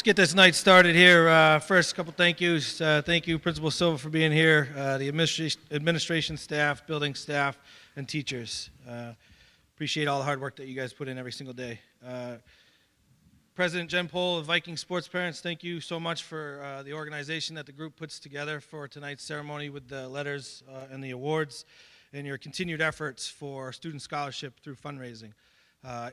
Let's get this night started here. First, a couple thank yous. Thank you, Principal Silva, for being here, the administration staff, building staff, and teachers. Appreciate all the hard work that you guys put in every single day. President Jen Pohl of Viking Sports Parents, thank you so much for the organization that the group puts together for tonight's ceremony with the letters and the awards, and your continued efforts for student scholarship through fundraising.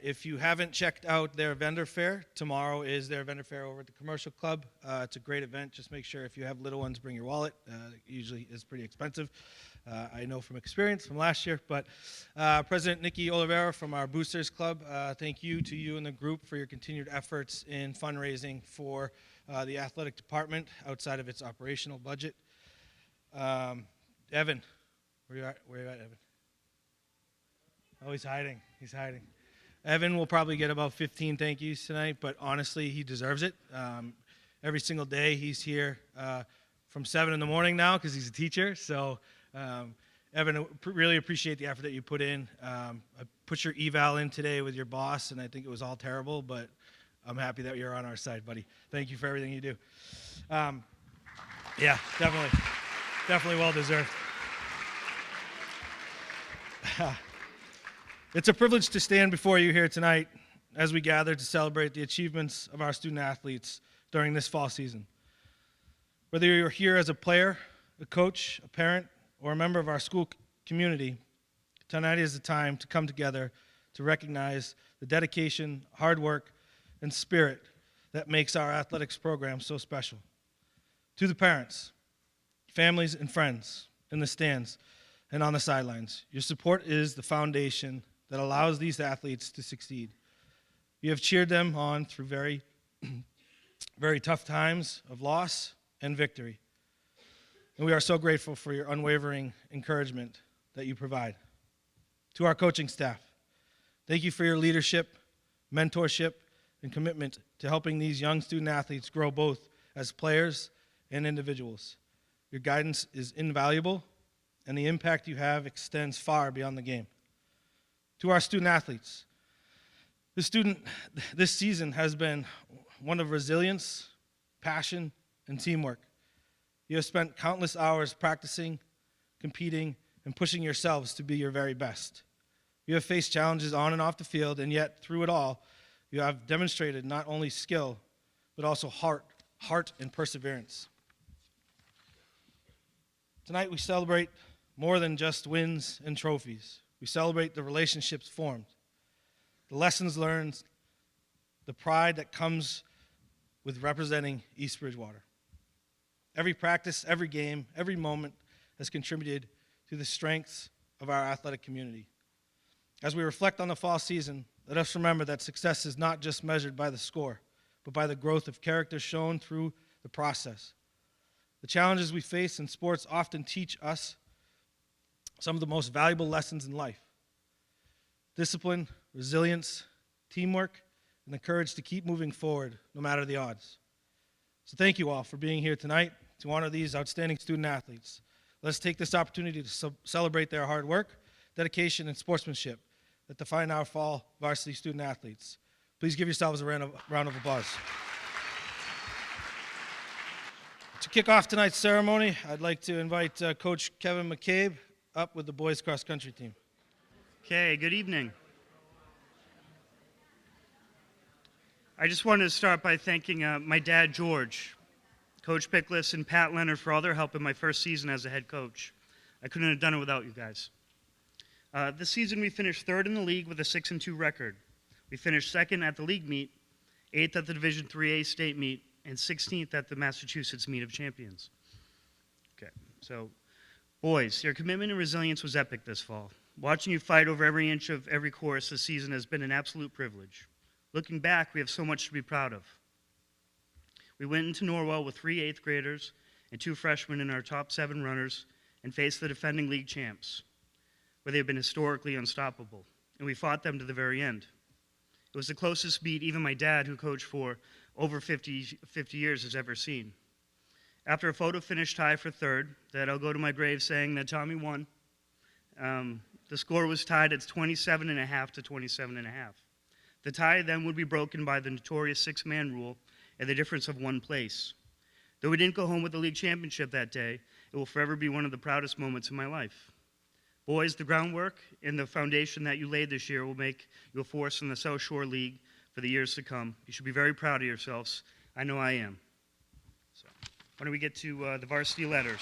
If you haven't checked out their vendor fair, tomorrow is their vendor fair over at the Commercial Club. It's a great event. Just make sure if you have little ones, bring your wallet. It usually is pretty expensive. I know from experience from last year. But President Nikki Oliveira from our Boosters Club, thank you to you and the group for your continued efforts in fundraising for the athletic department outside of its operational budget. Evan, where you at, Evan? Oh, he's hiding. He's hiding. Evan will probably get about 15 thank yous tonight, but honestly, he deserves it. Every single day he's here from 7 in the morning now because he's a teacher. So, Evan, really appreciate the effort that you put in. I put your eval in today with your boss, and I think it was all terrible, but I'm happy that you're on our side, buddy. Thank you for everything you do. Yeah, definitely well deserved. It's a privilege to stand before you here tonight as we gather to celebrate the achievements of our student athletes during this fall season. Whether you're here as a player, a coach, a parent, or a member of our school community, tonight is the time to come together to recognize the dedication, hard work, and spirit that makes our athletics program so special. To the parents, families, and friends in the stands and on the sidelines, your support is the foundation that allows these athletes to succeed. You have cheered them on through very, very tough times of loss and victory. And we are so grateful for your unwavering encouragement that you provide. To our coaching staff, thank you for your leadership, mentorship, and commitment to helping these young student athletes grow both as players and individuals. Your guidance is invaluable, and the impact you have extends far beyond the game. To our student athletes, this season has been one of resilience, passion, and teamwork. You have spent countless hours practicing, competing, and pushing yourselves to be your very best. You have faced challenges on and off the field, and yet through it all, you have demonstrated not only skill, but also heart and perseverance. Tonight we celebrate more than just wins and trophies. We celebrate the relationships formed, the lessons learned, the pride that comes with representing East Bridgewater. Every practice, every game, every moment has contributed to the strengths of our athletic community. As we reflect on the fall season, let us remember that success is not just measured by the score, but by the growth of character shown through the process. The challenges we face in sports often teach us some of the most valuable lessons in life: discipline, resilience, teamwork, and the courage to keep moving forward no matter the odds. So thank you all for being here tonight to honor these outstanding student athletes. Let's take this opportunity to celebrate their hard work, dedication, and sportsmanship that define our fall varsity student athletes. Please give yourselves a round of applause. To kick off tonight's ceremony, I'd like to invite Coach Kevin McCabe up with the boys cross country team. Okay, good evening. I just wanted to start by thanking my dad, George, Coach Pickless, and Pat Leonard for all their help in my first season as a head coach. I couldn't have done it without you guys. This season we finished third in the league with a 6-2 record. We finished second at the league meet, 8th at the Division IIIA state meet, and 16th at the Massachusetts Meet of Champions. Okay, so boys, your commitment and resilience was epic this fall. Watching you fight over every inch of every course this season has been an absolute privilege. Looking back, we have so much to be proud of. We went into Norwell with 3 8th graders and 2 freshmen in our top 7 runners and faced the defending league champs, where they have been historically unstoppable, and we fought them to the very end. It was the closest beat even my dad, who coached for over 50 years, has ever seen. After a photo finish tie for third, that I'll go to my grave saying that Tommy won, the score was tied at 27.5 to 27.5. The tie then would be broken by the notorious 6-man rule, and the difference of one place. Though we didn't go home with the league championship that day, it will forever be one of the proudest moments in my life. Boys, the groundwork and the foundation that you laid this year will make you a force in the South Shore League for the years to come. You should be very proud of yourselves. I know I am. So, why don't we get to the varsity letters?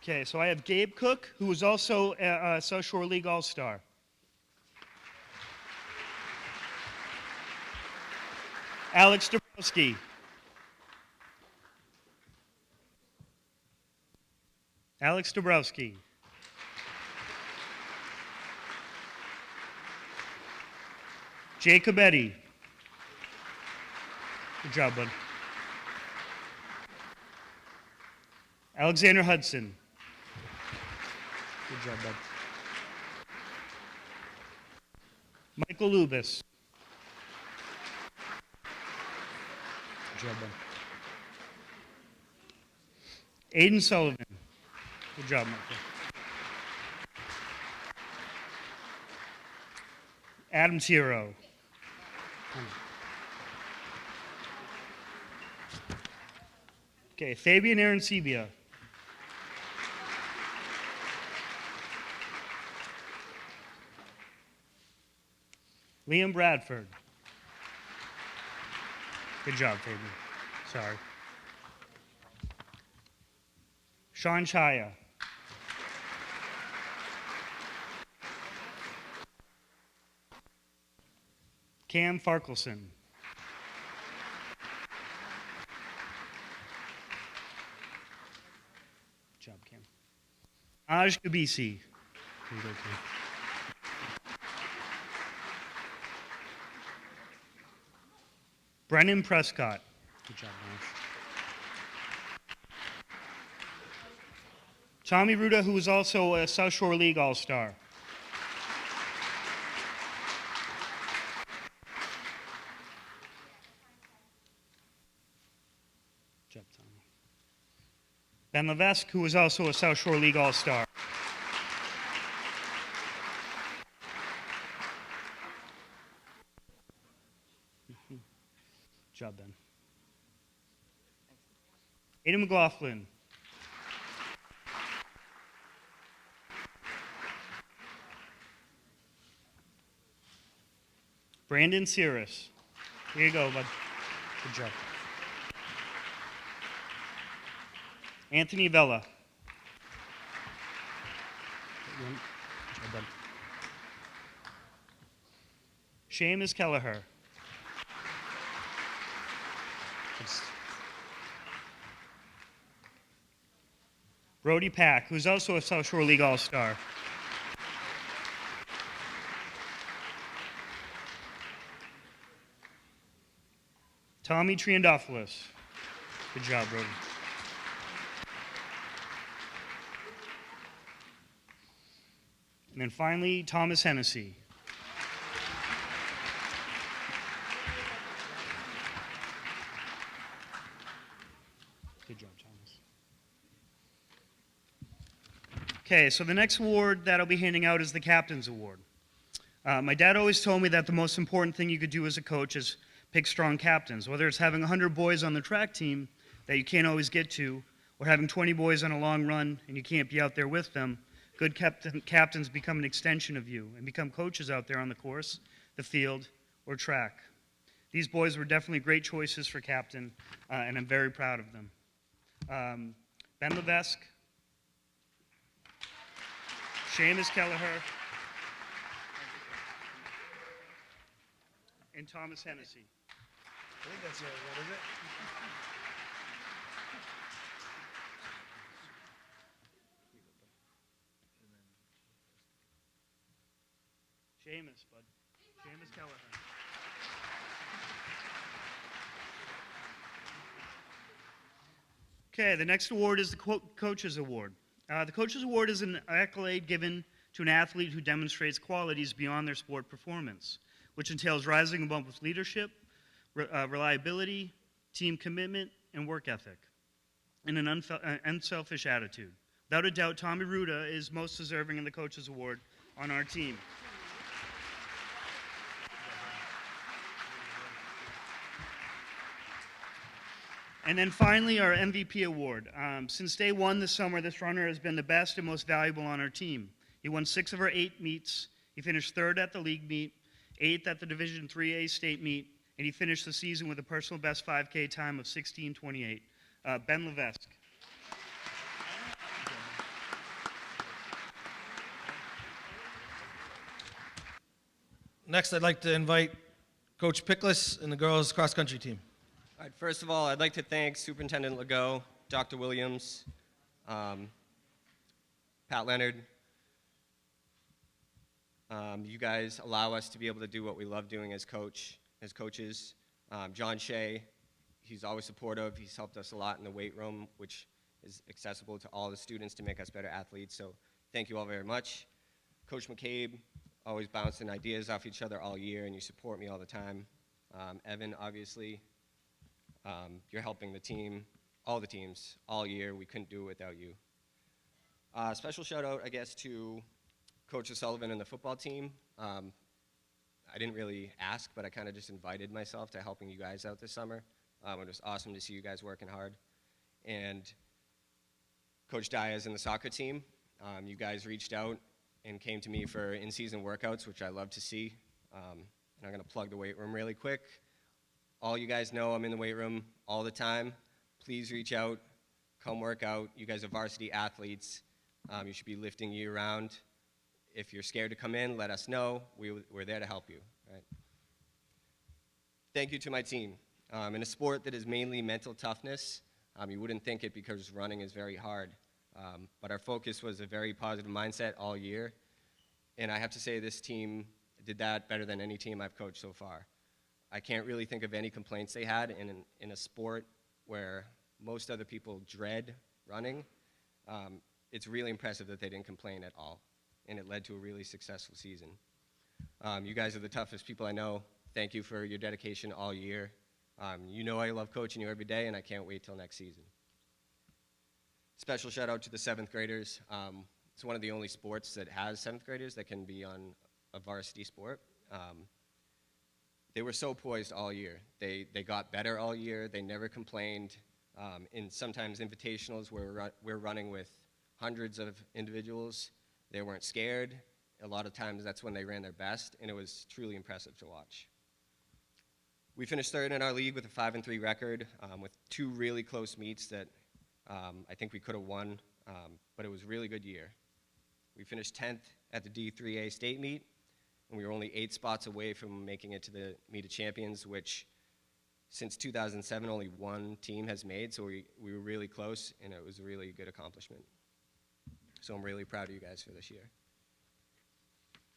Okay, so I have Gabe Cook, who was also a South Shore League All-Star. Alex Dabrowski. Alex Dabrowski. Jacob Eddy. Good job, bud. Alexander Hudson. Good job, bud. Michael Lubis. Good job, bud. Aiden Sullivan. Good job, Michael. Adam Tiro. Okay, Fabian Arancibia. Liam Bradford. Good job, Fabian. Sorry. Sean Chaya. Cam Farkelson. Good job, Cam. Aj Kabisi. Here you go, Cam. Brennan Prescott. Good job, Nash. Tommy Ruda, who was also a South Shore League All-Star. Good job, Tommy. Ben Levesque, who was also a South Shore League All-Star. Good job, Ben. Aiden McLaughlin. Brandon Cirrus. Here you go, bud. Good job. Anthony Vella. Good job, bud. Seamus Kelleher. Brody Pack, who's also a South Shore League All-Star. Tommy Triandopoulos. Good job, Brody. And then finally, Thomas Hennessy. Good job, Thomas. Okay, so the next award that I'll be handing out is the Captain's Award. My dad always told me that the most important thing you could do as a coach is pick strong captains, whether it's having 100 boys on the track team that you can't always get to, or having 20 boys on a long run and you can't be out there with them. Good captains become an extension of you and become coaches out there on the course, the field, or track. These boys were definitely great choices for captain, and I'm very proud of them. Ben Levesque, Seamus Kelleher, and Thomas Hennessy. I think that's the right one, is it? Seamus, bud. Seamus Kelleher. Okay, the next award is the Coach's Award. The Coach's Award is an accolade given to an athlete who demonstrates qualities beyond their sport performance, which entails rising above with leadership, reliability, team commitment, and work ethic, and an unselfish attitude. Without a doubt, Tommy Ruda is most deserving of the Coach's Award on our team. And then finally, our MVP award. Since day one this summer, this runner has been the best and most valuable on our team. He won 6 of our 8 meets. He finished 3rd at the league meet, 8th at the Division IIIA state meet, and he finished the season with a personal best 5K time of 16:28. Ben Levesque. Next, I'd like to invite Coach Pickless and the girls' cross-country team. All right, first of all, I'd like to thank Superintendent Legault, Dr. Williams, Pat Leonard. You guys allow us to be able to do what we love doing as coaches. John Shea, he's always supportive. He's helped us a lot in the weight room, which is accessible to all the students to make us better athletes. So thank you all very much. Coach McCabe, always bouncing ideas off each other all year, and you support me all the time. Evan, obviously, you're helping the team, all the teams, all year. We couldn't do it without you. Special shout out, I guess, to Coach O'Sullivan and the football team. I didn't really ask, but I kind of just invited myself to helping you guys out this summer. It was awesome to see you guys working hard. And Coach Diaz and the soccer team, you guys reached out and came to me for in-season workouts, which I love to see. And I'm going to plug the weight room really quick. All you guys know I'm in the weight room all the time. Please reach out, come work out. You guys are varsity athletes. You should be lifting year-round. If you're scared to come in, let us know. We're there to help you. Right? Thank you to my team. In a sport that is mainly mental toughness, you wouldn't think it because running is very hard. But our focus was a very positive mindset all year. And I have to say this team did that better than any team I've coached so far. I can't really think of any complaints they had in a sport where most other people dread running. It's really impressive that they didn't complain at all. And it led to a really successful season. You guys are the toughest people I know. Thank you for your dedication all year. You know I love coaching you every day, and I can't wait till next season. Special shout out to the 7th graders. It's one of the only sports that has 7th graders that can be on a varsity sport. They were so poised all year. They got better all year. They never complained. In sometimes invitationals where we're running with hundreds of individuals, they weren't scared. A lot of times that's when they ran their best, and it was truly impressive to watch. We finished 3rd in our league with a 5-3 record, with 2 really close meets that I think we could have won, but it was a really good year. We finished 10th at the D3A state meet, and we were only 8 spots away from making it to the Meet of Champions, which since 2007 only 1 team has made, so we were really close, and it was a really good accomplishment. So I'm really proud of you guys for this year.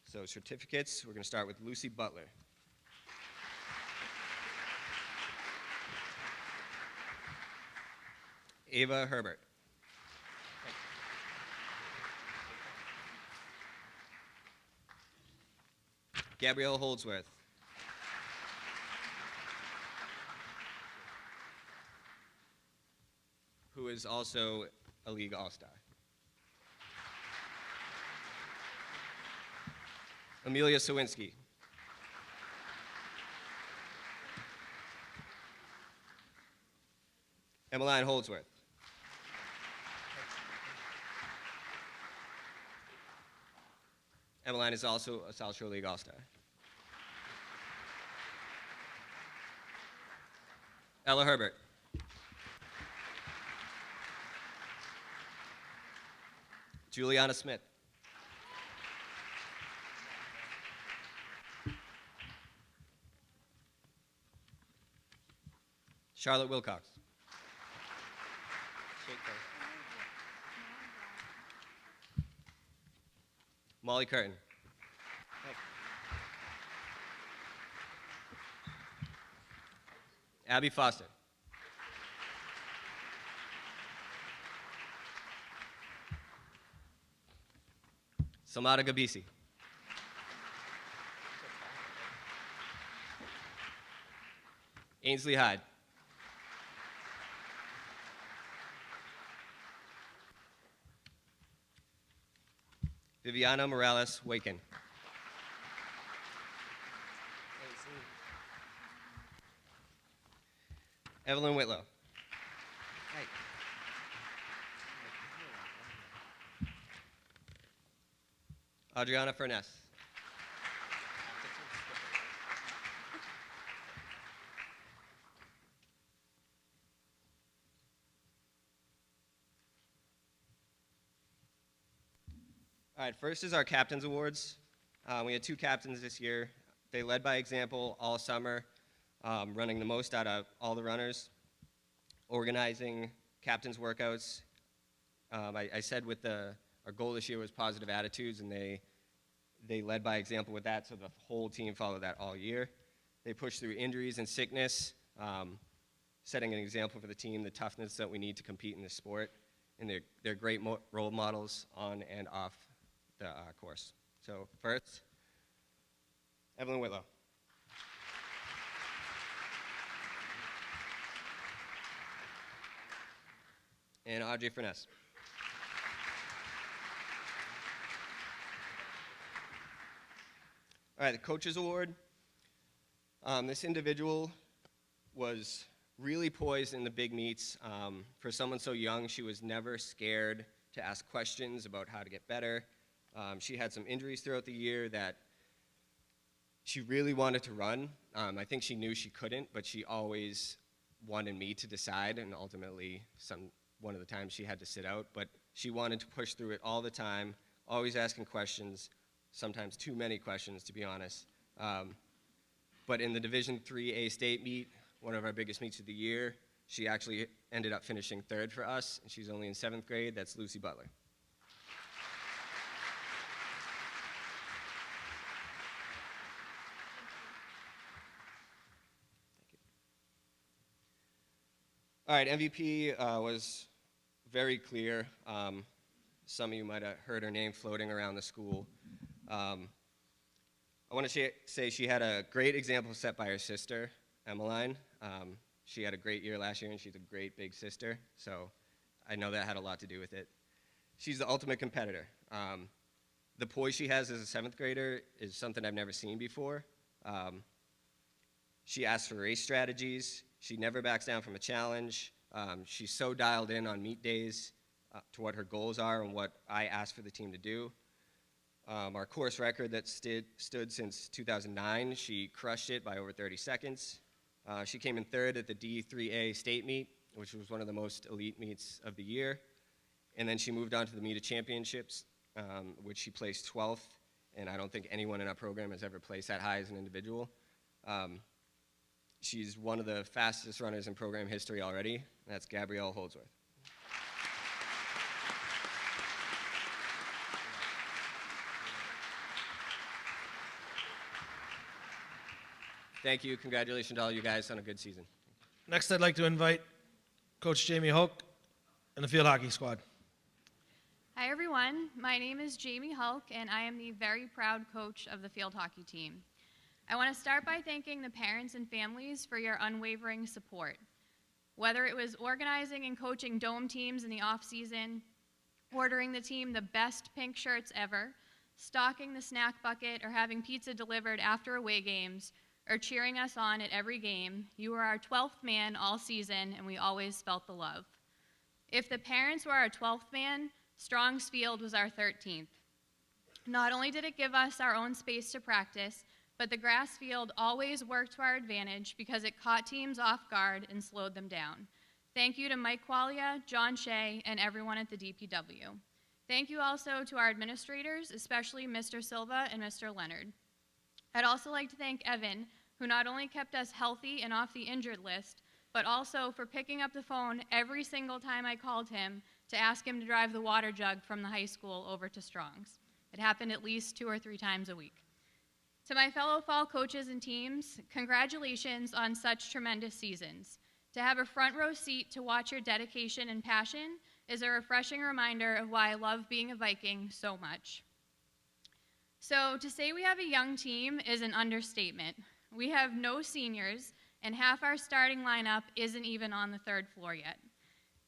So certificates, we're going to start with Lucy Butler. Ava Herbert. Gabrielle Holdsworth. Who is also a league all-star. Amelia Sawinski. Emmeline Holdsworth. Emmeline is also a South Shore League All-Star. Ella Herbert. Juliana Smith. Charlotte Wilcox. Molly Curtin. Abby Foster. Samada Gabisi. Ainsley Hyde. Viviana Morales Waken. Evelyn Whitlow. Adriana Furness. All right, first is our Captain's Awards. We had 2 captains this year. They led by example all summer, running the most out of all the runners, organizing captain's workouts. I said our goal this year was positive attitudes, and they led by example with that, so the whole team followed that all year. They pushed through injuries and sickness, setting an example for the team, the toughness that we need to compete in this sport, and they're great role models on and off the course. So first, Evelyn Whitlow. And Audrey Furness. All right, the Coaches Award. This individual was really poised in the big meets. For someone so young, she was never scared to ask questions about how to get better. She had some injuries throughout the year that she really wanted to run. I think she knew she couldn't, but she always wanted me to decide, and ultimately one of the times she had to sit out, but she wanted to push through it all the time, always asking questions, sometimes too many questions, to be honest. But in the Division IIIA state meet, one of our biggest meets of the year, she actually ended up finishing 3rd for us, and she's only in 7th grade. That's Lucy Butler. All right, MVP was very clear. Some of you might have heard her name floating around the school. I want to say she had a great example set by her sister, Emmeline. She had a great year last year, and she's a great big sister, so I know that had a lot to do with it. She's the ultimate competitor. The poise she has as a 7th grader is something I've never seen before. She asks for race strategies. She never backs down from a challenge. She's so dialed in on meet days to what her goals are and what I ask for the team to do. Our course record that stood since 2009, she crushed it by over 30 seconds. She came in 3rd at the D3A state meet, which was one of the most elite meets of the year. And then she moved on to the Meet of Championships, which she placed 12th. And I don't think anyone in our program has ever placed that high as an individual. She's one of the fastest runners in program history already, and that's Gabrielle Holdsworth. Thank you. Congratulations to all you guys on a good season. Next, I'd like to invite Coach Jamie Hulk and the field hockey squad. Hi, everyone. My name is Jamie Hulk, and I am the very proud coach of the field hockey team. I want to start by thanking the parents and families for your unwavering support. Whether it was organizing and coaching dome teams in the off-season, ordering the team the best pink shirts ever, stocking the snack bucket, or having pizza delivered after away games, or cheering us on at every game, you were our 12th man all season, and we always felt the love. If the parents were our 12th man, Strong's Field was our 13th. Not only did it give us our own space to practice, but the grass field always worked to our advantage because it caught teams off guard and slowed them down. Thank you to Mike Qualia, John Shea, and everyone at the DPW. Thank you also to our administrators, especially Mr. Silva and Mr. Leonard. I'd also like to thank Evan, who not only kept us healthy and off the injured list, but also for picking up the phone every single time I called him to ask him to drive the water jug from the high school over to Strong's. It happened at least 2 or 3 times a week. To my fellow fall coaches and teams, congratulations on such tremendous seasons. To have a front row seat to watch your dedication and passion is a refreshing reminder of why I love being a Viking so much. So to say we have a young team is an understatement. We have no seniors, and half our starting lineup isn't even on the 3rd floor yet.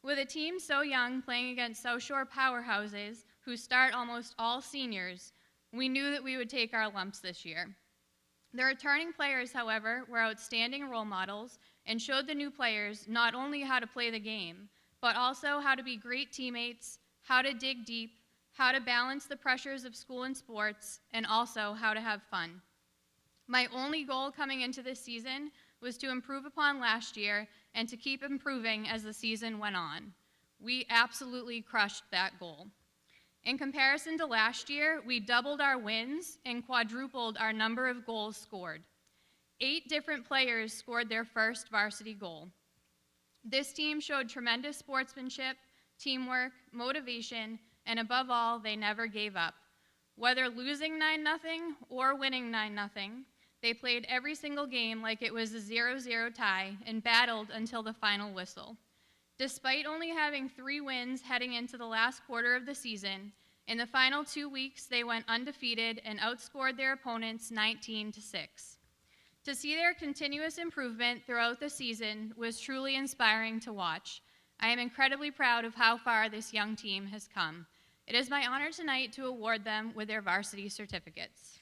With a team so young playing against South Shore powerhouses who start almost all seniors, we knew that we would take our lumps this year. The returning players, however, were outstanding role models and showed the new players not only how to play the game, but also how to be great teammates, how to dig deep, how to balance the pressures of school and sports, and also how to have fun. My only goal coming into this season was to improve upon last year and to keep improving as the season went on. We absolutely crushed that goal. In comparison to last year, we doubled our wins and quadrupled our number of goals scored. 8 different players scored their first varsity goal. This team showed tremendous sportsmanship, teamwork, motivation, and above all, they never gave up. Whether losing 9-0 or winning 9-0, they played every single game like it was a 0-0 tie and battled until the final whistle. Despite only having 3 wins heading into the last quarter of the season, in the final 2 weeks they went undefeated and outscored their opponents 19-6. To see their continuous improvement throughout the season was truly inspiring to watch. I am incredibly proud of how far this young team has come. It is my honor tonight to award them with their varsity certificates.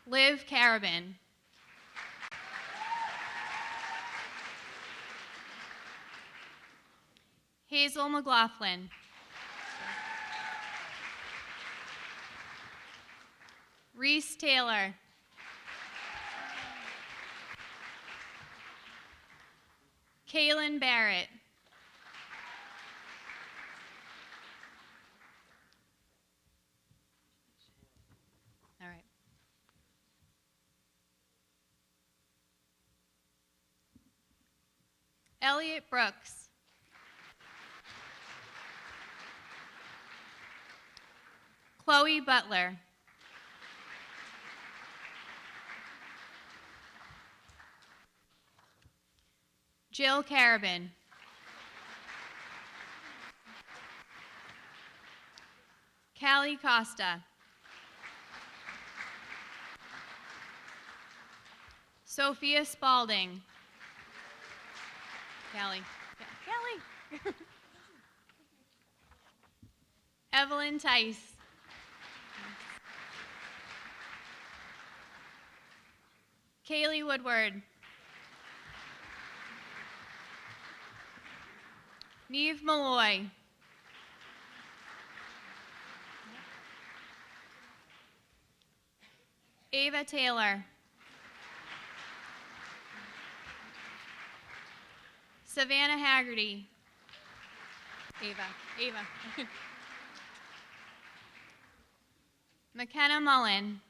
Liv Carabin. Hazel McLaughlin. Reese Taylor. Kaylin Barrett. All right. Elliot Brooks. Chloe Butler. Jill Carabin. Callie Costa. Sophia Spalding. Callie. Callie. Evelyn Tice. Kaylee Woodward. Neve Malloy. Ava Taylor. Savannah Haggerty. Ava. McKenna Mullen.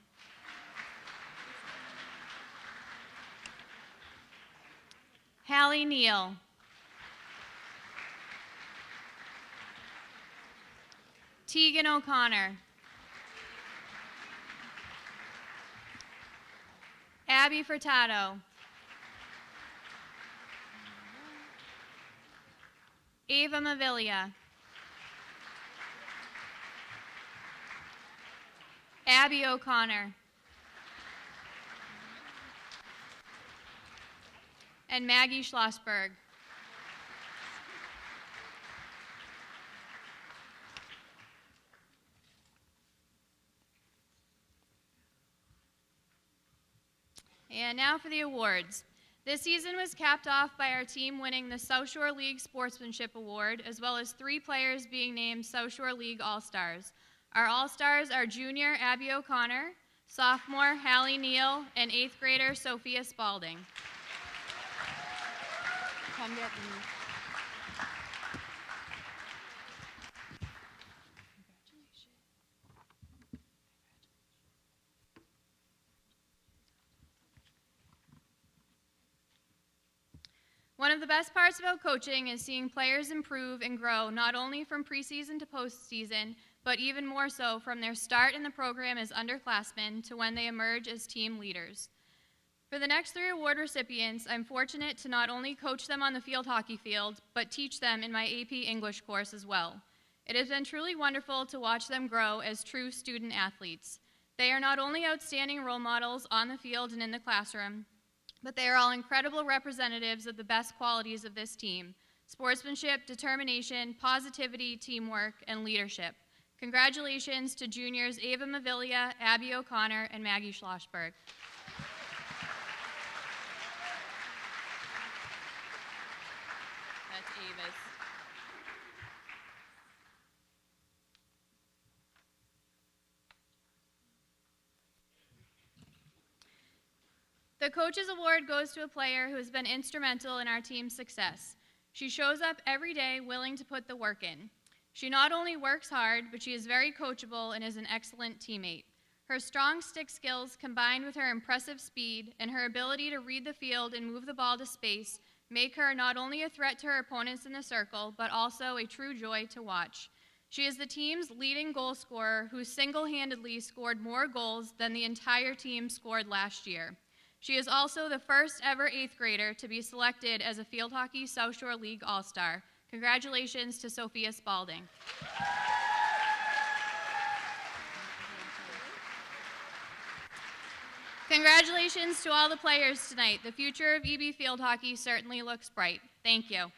Hallie Neal. Tegan O'Connor. Abby Furtado. Ava Mavilia. Abby O'Connor. And Maggie Schlossberg. And now for the awards. This season was capped off by our team winning the South Shore League Sportsmanship Award, as well as 3 players being named South Shore League All-Stars. Our All-Stars are junior Abby O'Connor, sophomore Hallie Neal, and 8th grader Sophia Spalding. Come get me. One of the best parts about coaching is seeing players improve and grow, not only from preseason to postseason, but even more so from their start in the program as underclassmen to when they emerge as team leaders. For the next 3 award recipients, I'm fortunate to not only coach them on the field hockey field, but teach them in my AP English course as well. It has been truly wonderful to watch them grow as true student athletes. They are not only outstanding role models on the field and in the classroom, but they are all incredible representatives of the best qualities of this team: sportsmanship, determination, positivity, teamwork, and leadership. Congratulations to juniors Ava Mavilia, Abby O'Connor, and Maggie Schlossberg. Avis. The Coaches Award goes to a player who has been instrumental in our team's success. She shows up every day willing to put the work in. She not only works hard, but she is very coachable and is an excellent teammate. Her strong stick skills combined with her impressive speed and her ability to read the field and move the ball to space make her not only a threat to her opponents in the circle, but also a true joy to watch. She is the team's leading goal scorer who single-handedly scored more goals than the entire team scored last year. She is also the first ever 8th grader to be selected as a Field Hockey South Shore League All-Star. Congratulations to Sophia Spalding. Congratulations to all the players tonight. The future of EB Field Hockey certainly looks bright. Thank you.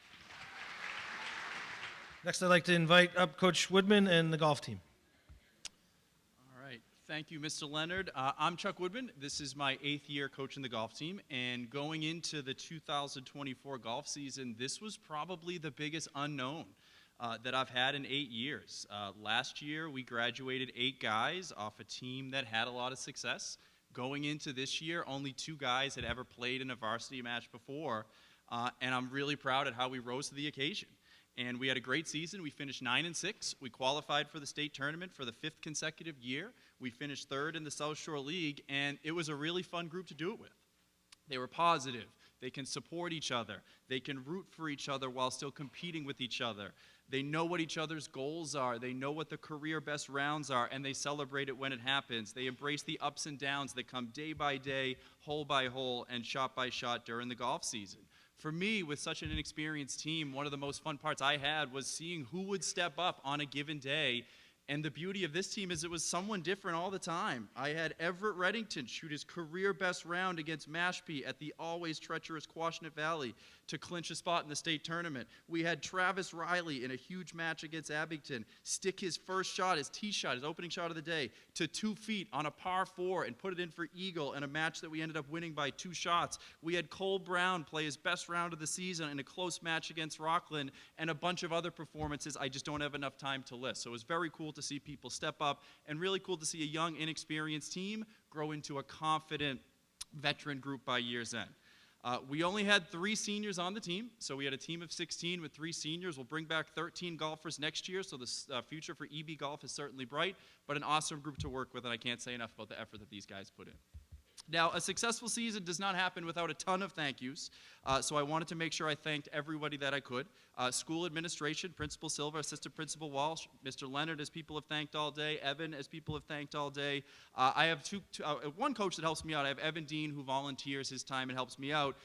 Next, I'd like to invite up Coach Woodman and the golf team. All right. Thank you, Mr. Leonard. I'm Chuck Woodman. This is my 8th year coaching the golf team. And going into the 2024 golf season, this was probably the biggest unknown that I've had in 8 years. Last year, we graduated 8 guys off a team that had a lot of success. Going into this year, only 2 guys had ever played in a varsity match before, and I'm really proud at how we rose to the occasion. And we had a great season. We finished 9-6. We qualified for the state tournament for the 5th consecutive year. We finished 3rd in the South Shore League, and it was a really fun group to do it with. They were positive. They can support each other. They can root for each other while still competing with each other. They know what each other's goals are. They know what the career best rounds are, and they celebrate it when it happens. They embrace the ups and downs that come day by day, hole by hole, and shot by shot during the golf season. For me, with such an inexperienced team, one of the most fun parts I had was seeing who would step up on a given day. And the beauty of this team is it was someone different all the time. I had Everett Reddington shoot his career best round against Mashpee at the always treacherous Quashnet Valley to clinch a spot in the state tournament. We had Travis Riley in a huge match against Abington stick his first shot, his tee shot, his opening shot of the day, to 2 feet on a par 4 and put it in for eagle in a match that we ended up winning by 2 shots. We had Cole Brown play his best round of the season in a close match against Rockland, and a bunch of other performances I just don't have enough time to list. So it was very cool to see people step up, and really cool to see a young, inexperienced team grow into a confident veteran group by year's end. We only had 3 seniors on the team, so we had a team of 16 with 3 seniors. We'll bring back 13 golfers next year, so the future for EB Golf is certainly bright, but an awesome group to work with, and I can't say enough about the effort that these guys put in. Now, a successful season does not happen without a ton of thank yous, so I wanted to make sure I thanked everybody that I could. School administration, Principal Silva, Assistant Principal Walsh, Mr. Leonard, as people have thanked all day, Evan, as people have thanked all day. I have one coach that helps me out. I have Evan Dean, who volunteers his time and helps me out.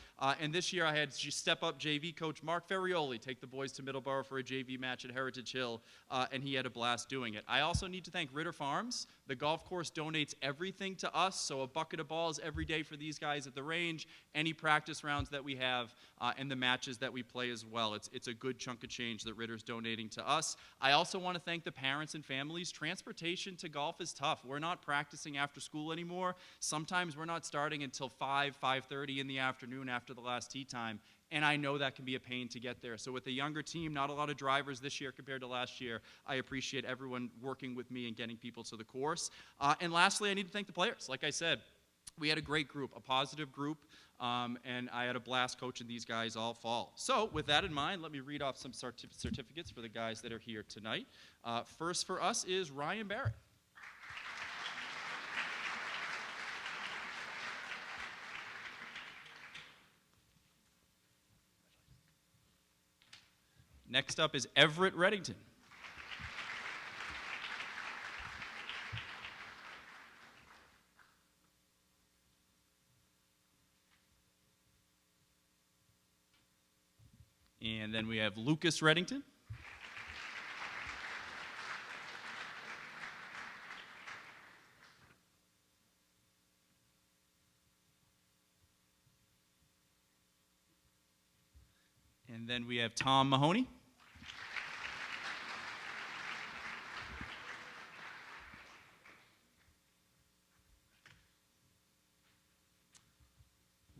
And this year I had step-up JV coach Mark Ferrioli take the boys to Middleborough for a JV match at Heritage Hill, and he had a blast doing it. I also need to thank Ritter Farms. The golf course donates everything to us, so a bucket of balls every day for these guys at the range, any practice rounds that we have, and the matches that we play as well. It's a good chunk of change that Ritter's donating to us. I also want to thank the parents and families. Transportation to golf is tough. We're not practicing after school anymore. Sometimes we're not starting until 5:30 in the afternoon after the last tee time. And I know that can be a pain to get there. So with a younger team, not a lot of drivers this year compared to last year, I appreciate everyone working with me and getting people to the course. And lastly, I need to thank the players. Like I said, we had a great group, a positive group, and I had a blast coaching these guys all fall. So with that in mind, let me read off some certificates for the guys that are here tonight. First for us is Ryan Barrett. Next up is Everett Reddington. And then we have Lucas Reddington. And then we have Tom Mahoney.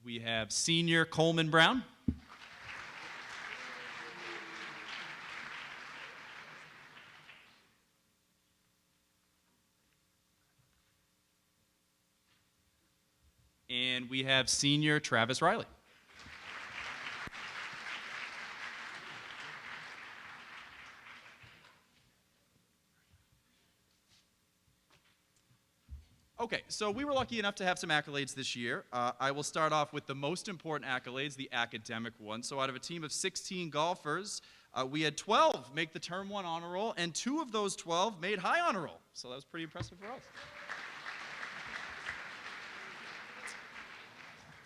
We have senior Coleman Brown. And we have senior Travis Riley. Okay, so we were lucky enough to have some accolades this year. I will start off with the most important accolades, the academic one. So out of a team of 16 golfers, we had 12 make the Term 1 honor roll, and 2 of those 12 made high honor roll. So that was pretty impressive for us.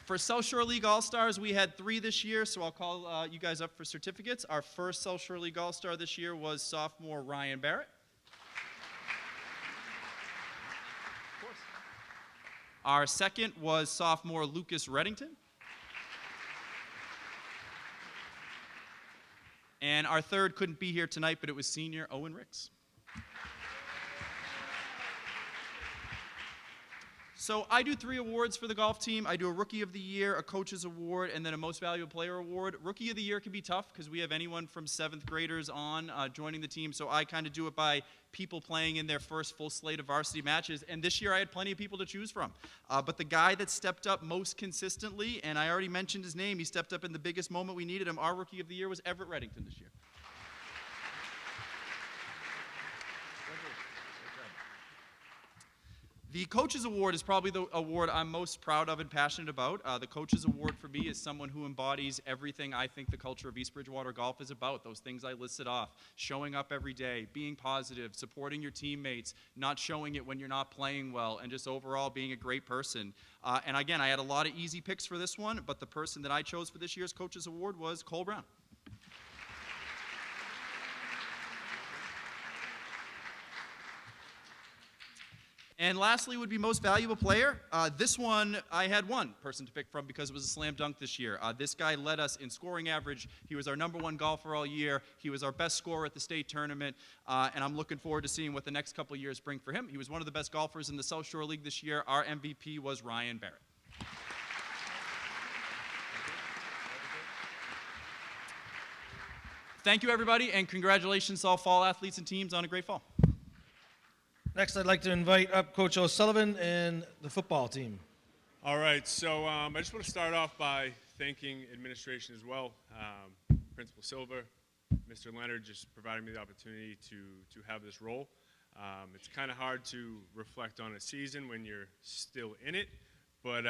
For South Shore League All-Stars, we had 3 this year, so I'll call you guys up for certificates. Our first South Shore League All-Star this year was sophomore Ryan Barrett. Our second was sophomore Lucas Reddington. And our third couldn't be here tonight, but it was senior Owen Ricks. So I do 3 awards for the golf team. I do a Rookie of the Year, a Coach's Award, and then a Most Valuable Player Award. Rookie of the Year can be tough because we have anyone from 7th graders on joining the team, so I kind of do it by people playing in their first full slate of varsity matches, and this year I had plenty of people to choose from. But the guy that stepped up most consistently, and I already mentioned his name, he stepped up in the biggest moment we needed him, our Rookie of the Year was Everett Reddington this year. The Coach's Award is probably the award I'm most proud of and passionate about. The Coach's Award for me is someone who embodies everything I think the culture of East Bridgewater golf is about, those things I listed off. Showing up every day, being positive, supporting your teammates, not showing it when you're not playing well, and just overall being a great person. And again, I had a lot of easy picks for this one, but the person that I chose for this year's Coach's Award was Cole Brown. And lastly would be Most Valuable Player. This one, I had one person to pick from because it was a slam dunk this year. This guy led us in scoring average. He was our #1 golfer all year. He was our best scorer at the state tournament. And I'm looking forward to seeing what the next couple of years bring for him. He was one of the best golfers in the South Shore League this year. Our MVP was Ryan Barrett. Thank you, everybody, and congratulations to all fall athletes and teams on a great fall. Next, I'd like to invite up Coach O'Sullivan and the football team. All right, so I just want to start off by thanking administration as well. Principal Silva, Mr. Leonard, just providing me the opportunity to have this role. It's kind of hard to reflect on a season when you're still in it, but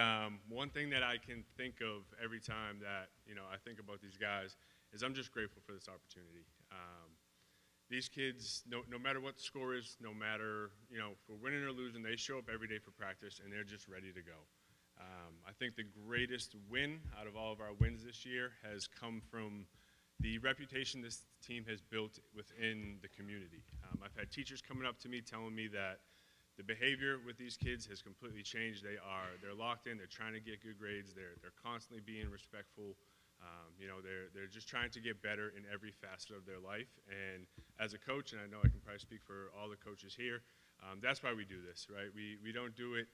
one thing that I can think of every time that I think about these guys is I'm just grateful for this opportunity. These kids, no matter what the score is, no matter if we're winning or losing, they show up every day for practice and they're just ready to go. I think the greatest win out of all of our wins this year has come from the reputation this team has built within the community. I've had teachers coming up to me telling me that the behavior with these kids has completely changed. They're locked in. They're trying to get good grades. They're constantly being respectful. They're just trying to get better in every facet of their life. And as a coach, and I know I can probably speak for all the coaches here, that's why we do this, right? We don't do it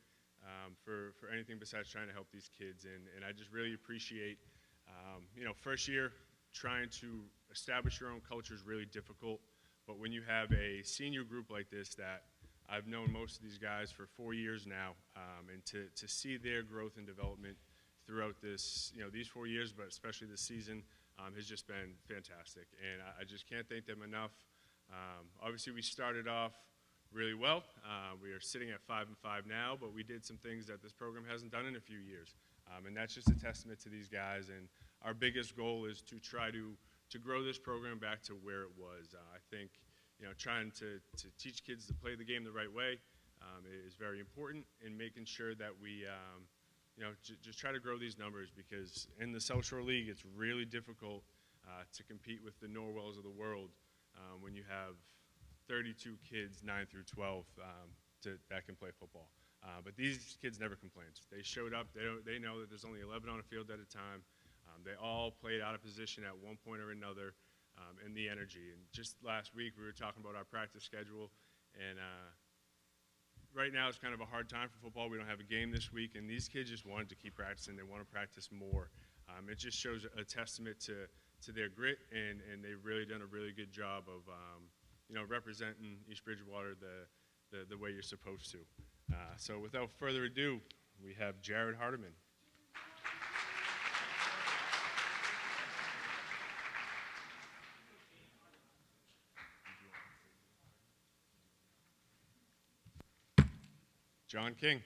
for anything besides trying to help these kids. And I just really appreciate, first year, trying to establish your own culture is really difficult. But when you have a senior group like this that I've known most of these guys for 4 years now, and to see their growth and development throughout this, these 4 years, but especially this season, has just been fantastic. And I just can't thank them enough. Obviously, we started off really well. We are sitting at 5-5 now, but we did some things that this program hasn't done in a few years. And that's just a testament to these guys. And our biggest goal is to try to grow this program back to where it was. I think, trying to teach kids to play the game the right way is very important, and making sure that we just try to grow these numbers, because in the South Shore League, it's really difficult to compete with the Norwells of the world when you have 32 kids, 9 through 12, that can play football. But these kids never complained. They showed up. They know that there's only 11 on a field at a time. They all played out of position at one point or another, and the energy. And just last week, we were talking about our practice schedule, and right now it's kind of a hard time for football. We don't have a game this week, and these kids just wanted to keep practicing. They want to practice more. It just shows a testament to their grit, and they've really done a really good job of representing East Bridgewater the way you're supposed to. So without further ado, we have Jared Hardiman. John King.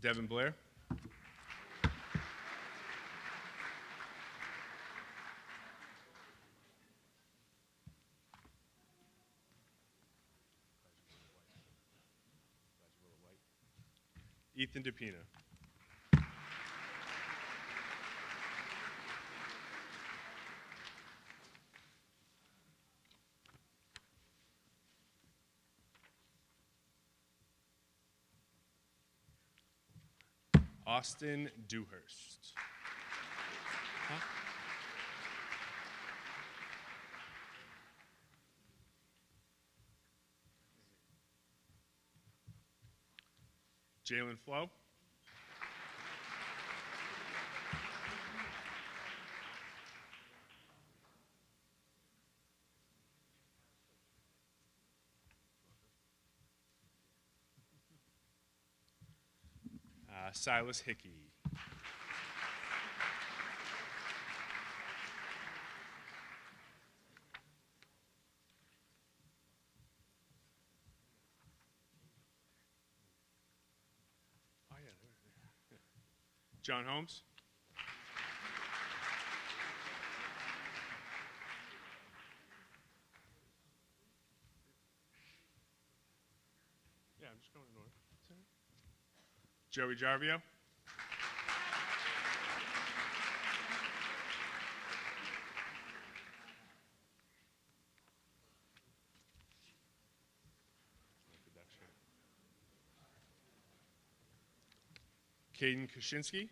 Devin Blair. Ethan DePina. Austin Dewhurst. Jalen Flo. Silas Hickey. Oh, yeah. John Holmes. Yeah, I'm just going in order. Joey Jarvio. Caden Kaczynski.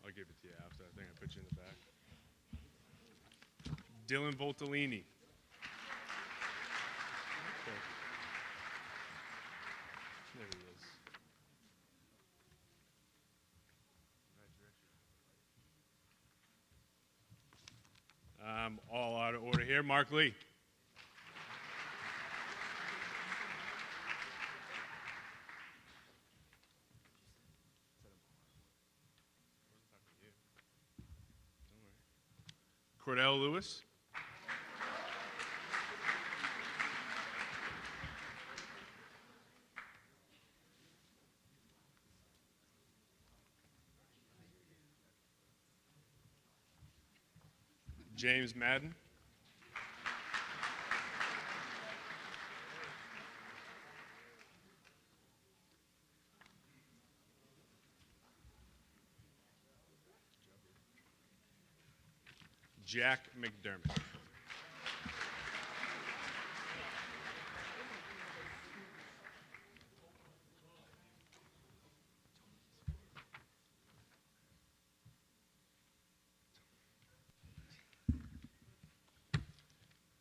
I'll give it to you after. I think I put you in the back. Dylan Voltolini. There he is. All out of order here. Mark Lee. Cordell Lewis. James Madden. Jack McDermott.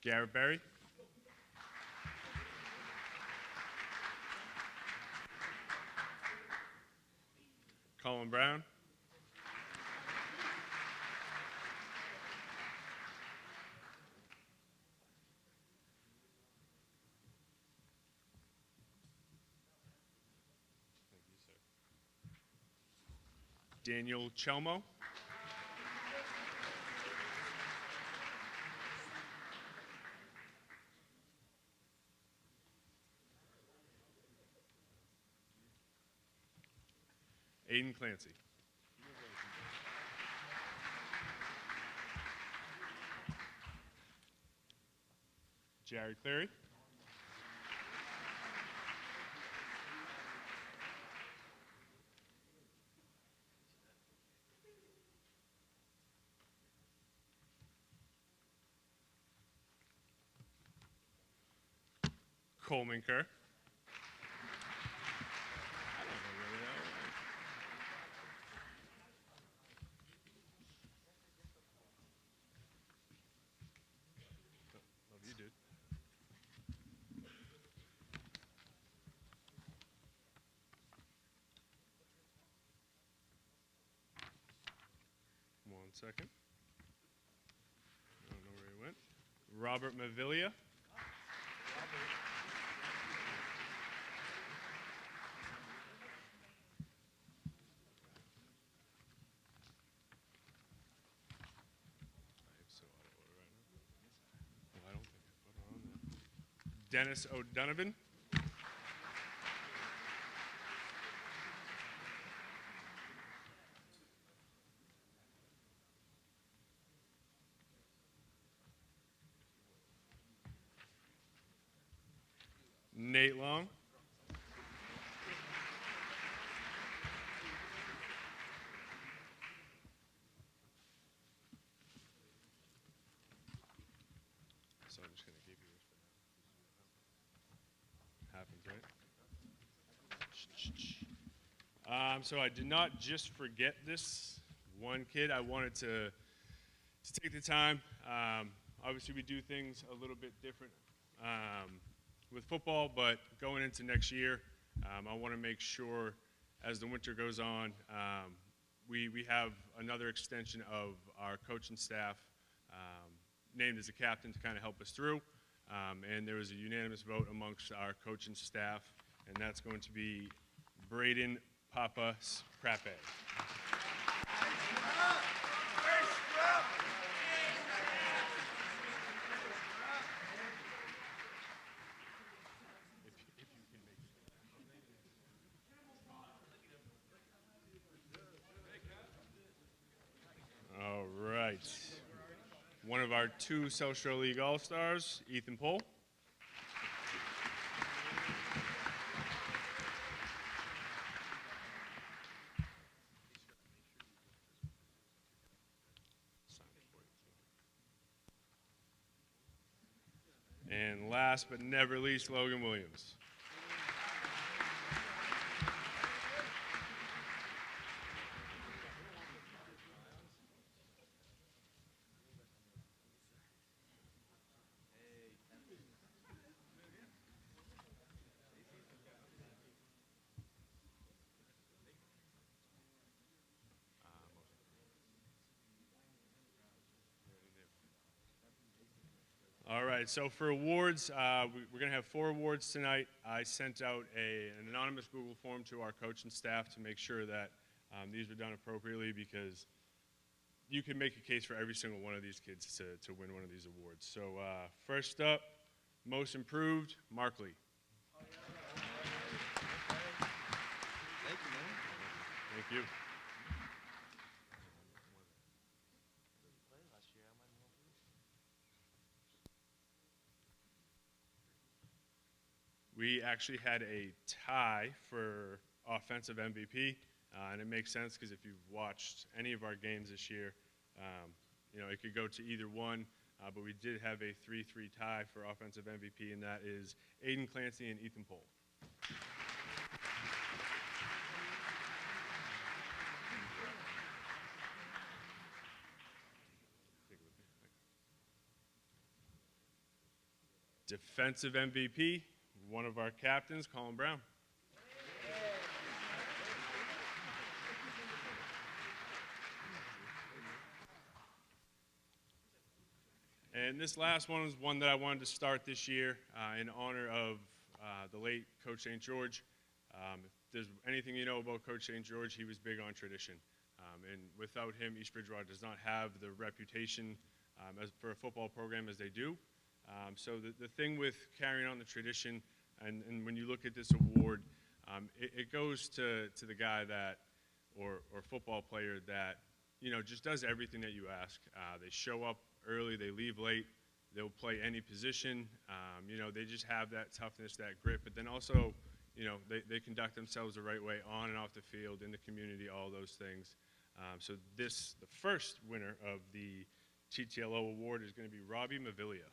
Garrett Berry. Colin Brown. Daniel Chelmo. Aiden Clancy. Jared Cleary. Coleman Kerr. second. I don't know where he went. Robert Mavilia. I am so out of order right now. Well, I don't think I put it on there. Dennis O'Donovan. Nate Long. So I'm just going to give you this for now. Happens, right? So I did not just forget this one kid. I wanted to take the time. Obviously, we do things a little bit different with football, but going into next year, I want to make sure as the winter goes on, we have another extension of our coaching staff named as a captain to kind of help us through. And there was a unanimous vote amongst our coaching staff, and that's going to be Braden Papa Sprape. All right. One of our two South Shore League All-Stars, Ethan Pohl. And last but never least, Logan Williams. All right, so for awards, we're going to have 4 awards tonight. I sent out an anonymous Google form to our coach and staff to make sure that these were done appropriately, because you can make a case for every single one of these kids to win one of these awards. So first up, most improved, Markley. Thank you, man. Thank you. We actually had a tie for offensive MVP, and it makes sense because if you've watched any of our games this year, it could go to either one, but we did have a 3-3 tie for offensive MVP, and that is Aiden Clancy and Ethan Pohl. Defensive MVP, one of our captains, Colin Brown. And this last one was one that I wanted to start this year in honor of the late Coach St. George. If there's anything you know about Coach St. George, he was big on tradition. And without him, East Bridgewater does not have the reputation for a football program as they do. So the thing with carrying on the tradition, and when you look at this award, it goes to the guy that, or football player that, just does everything that you ask. They show up early, they leave late, they'll play any position. They just have that toughness, that grit, but then also, they conduct themselves the right way on and off the field, in the community, all those things. So the first winner of the TTLO award is going to be Robbie Mavilia.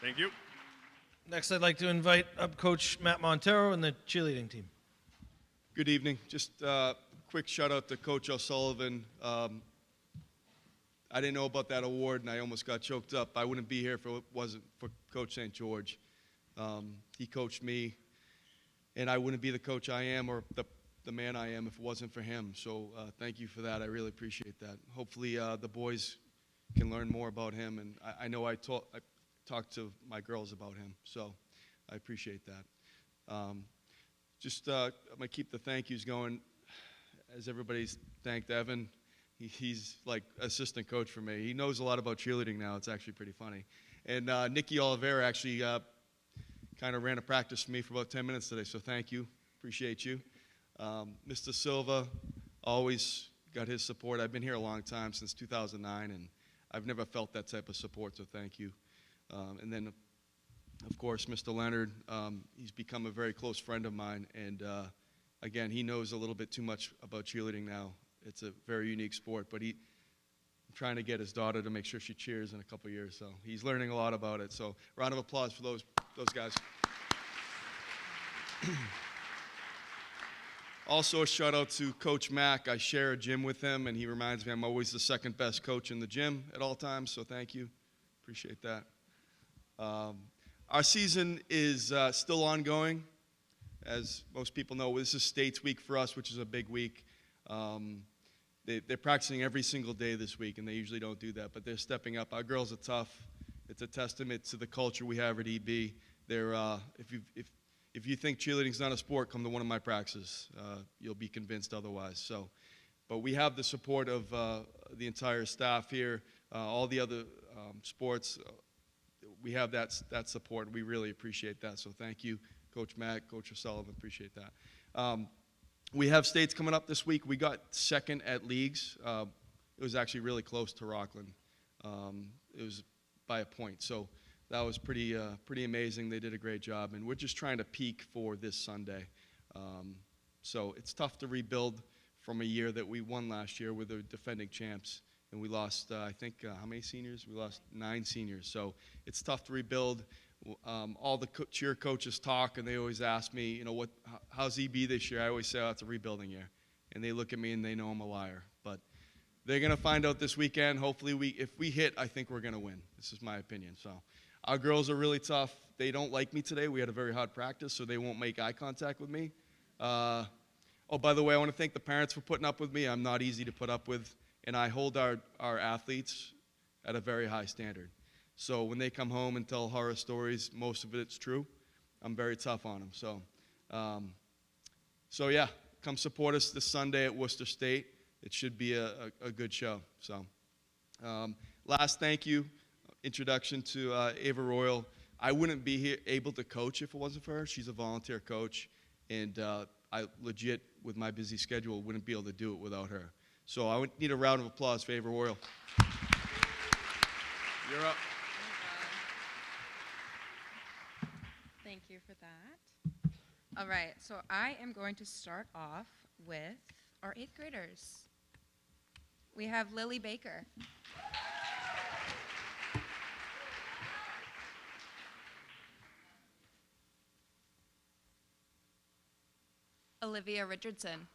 Thank you. Next, I'd like to invite up Coach Matt Montero and the cheerleading team. Good evening. Just a quick shout out to Coach O'Sullivan. I didn't know about that award, and I almost got choked up. I wouldn't be here if it wasn't for Coach St. George. He coached me and I wouldn't be the coach I am or the man I am if it wasn't for him. So thank you for that. I really appreciate that. Hopefully the boys can learn more about him, and I know I talked to my girls about him, so I appreciate that. I'm going to keep the thank yous going. As everybody's thanked Evan, he's like assistant coach for me. He knows a lot about cheerleading now. It's actually pretty funny. And Nikki Oliveira actually kind of ran a practice for me for about 10 minutes today, so thank you. Appreciate you. Mr. Silva always got his support. I've been here a long time, since 2009, and I've never felt that type of support, so thank you. And then, of course, Mr. Leonard, he's become a very close friend of mine, and again, he knows a little bit too much about cheerleading now. It's a very unique sport, but I'm trying to get his daughter to make sure she cheers in a couple years, so he's learning a lot about it. So round of applause for those guys. Also, a shout out to Coach Mack. I share a gym with him, and he reminds me I'm always the second best coach in the gym at all times, so thank you. Appreciate that. Our season is still ongoing. As most people know, this is States Week for us, which is a big week. They're practicing every single day this week, and they usually don't do that, but they're stepping up. Our girls are tough. It's a testament to the culture we have at EB. If you think cheerleading's not a sport, come to one of my practices. You'll be convinced otherwise. So, but we have the support of the entire staff here, all the other sports. We have that support. We really appreciate that. So thank you, Coach Mack, Coach O'Sullivan. Appreciate that. We have states coming up this week. We got second at leagues. It was actually really close to Rockland. It was by a point. So that was pretty amazing. They did a great job, and we're just trying to peak for this Sunday. So it's tough to rebuild from a year that we won last year with the defending champs, and we lost, I think, how many seniors? We lost 9 seniors. So it's tough to rebuild. All the cheer coaches talk, and they always ask me, how's EB this year? I always say, it's a rebuilding year. And they look at me and they know I'm a liar. But they're going to find out this weekend. Hopefully, if we hit, I think we're going to win. This is my opinion. So our girls are really tough. They don't like me today. We had a very hard practice, so they won't make eye contact with me. By the way, I want to thank the parents for putting up with me. I'm not easy to put up with, and I hold our athletes at a very high standard. So when they come home and tell horror stories, most of it's true. I'm very tough on them. So yeah, come support us this Sunday at Worcester State. It should be a good show. So last thank you, introduction to Ava Royal. I wouldn't be here able to coach if it wasn't for her. She's a volunteer coach, and I legit, with my busy schedule, wouldn't be able to do it without her. So I would need a round of applause for Ava Royal. You're up. Thank you for that. All right, so I am going to start off with our 8th graders. We have Lily Baker. Olivia Richardson.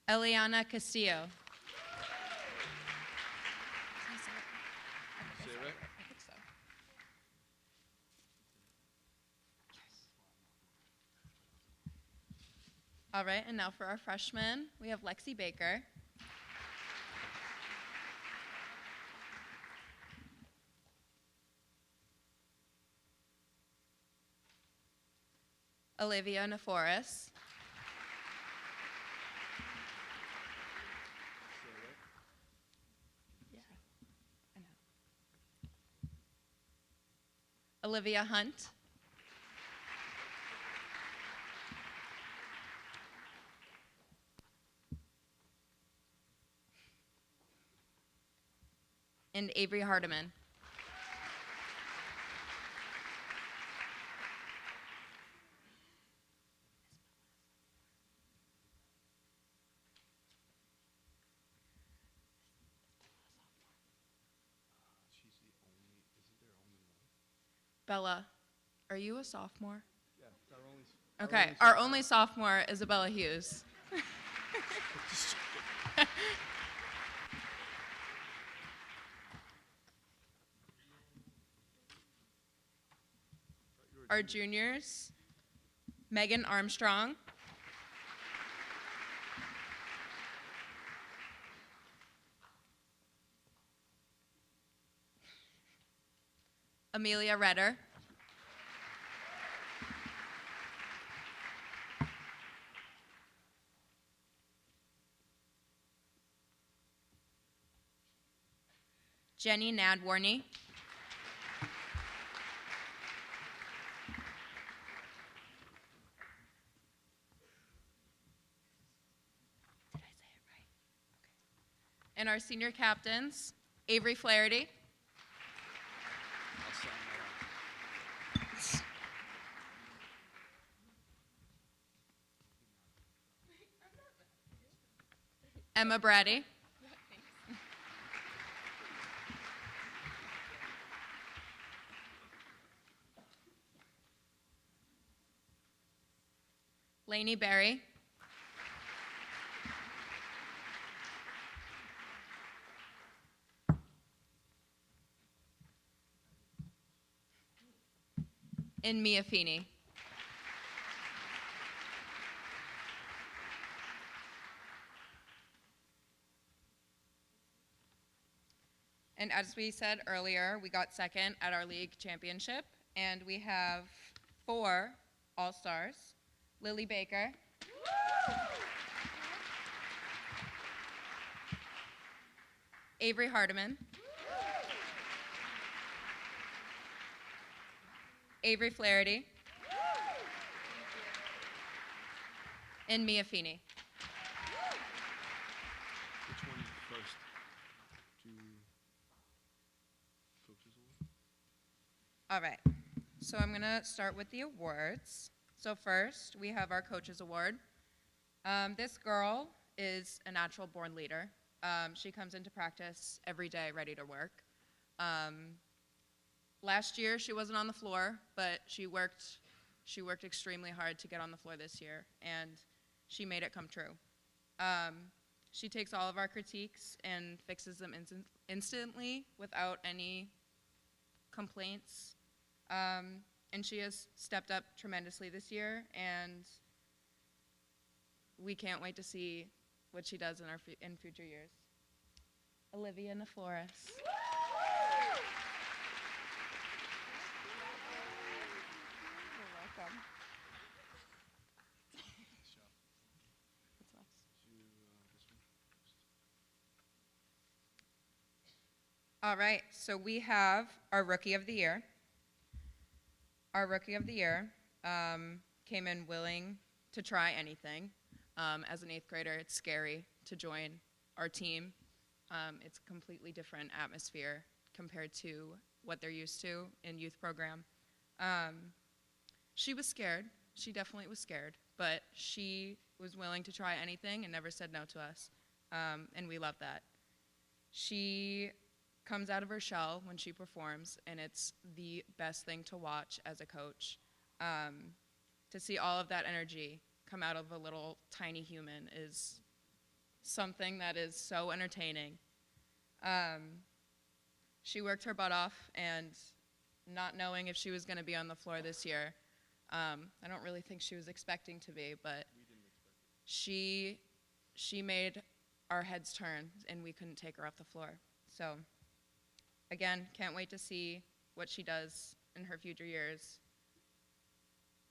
Eliana Castillo. Say it right? I think so. All right, and now for our freshmen, we have Lexi Baker. Olivia Neforis. Yeah, I know. Olivia Hunt. And Avery Hardiman. Bella, are you a sophomore? Yeah, it's our only. Okay, our only sophomore, Isabella Hughes. our juniors, Megan Armstrong, Amelia Redder, Jenny Nadwarney, and our senior captains, Avery Flaherty, Emma Brady, Lainey Berry, and Mia Feeney. And as we said earlier, we got second at our league championship, and we have 4 All-Stars. Lily Baker, Avery Hardiman, Avery Flaherty, and Mia Feeney. Which one first? Do coaches award? All right, so I'm gonna start with the awards. So first, we have our Coaches Award. This girl is a natural born leader. She comes into practice every day ready to work. Last year, she wasn't on the floor, but she worked extremely hard to get on the floor this year, and she made it come true. She takes all of our critiques and fixes them instantly without any complaints. And she has stepped up tremendously this year, and we can't wait to see what she does in future years. Olivia Nafloris. You're welcome. What's next? All right, so we have our Rookie of the Year. Our Rookie of the Year came in willing to try anything. As an 8th grader, it's scary to join our team. It's a completely different atmosphere compared to what they're used to in youth program. She was scared. She definitely was scared, but she was willing to try anything and never said no to us, and we love that. She comes out of her shell when she performs, and it's the best thing to watch as a coach. To see all of that energy come out of a little tiny human is something that is so entertaining. She worked her butt off, and not knowing if she was going to be on the floor this year, I don't really think she was expecting to be, but she made our heads turn, and we couldn't take her off the floor. So again, can't wait to see what she does in her future years.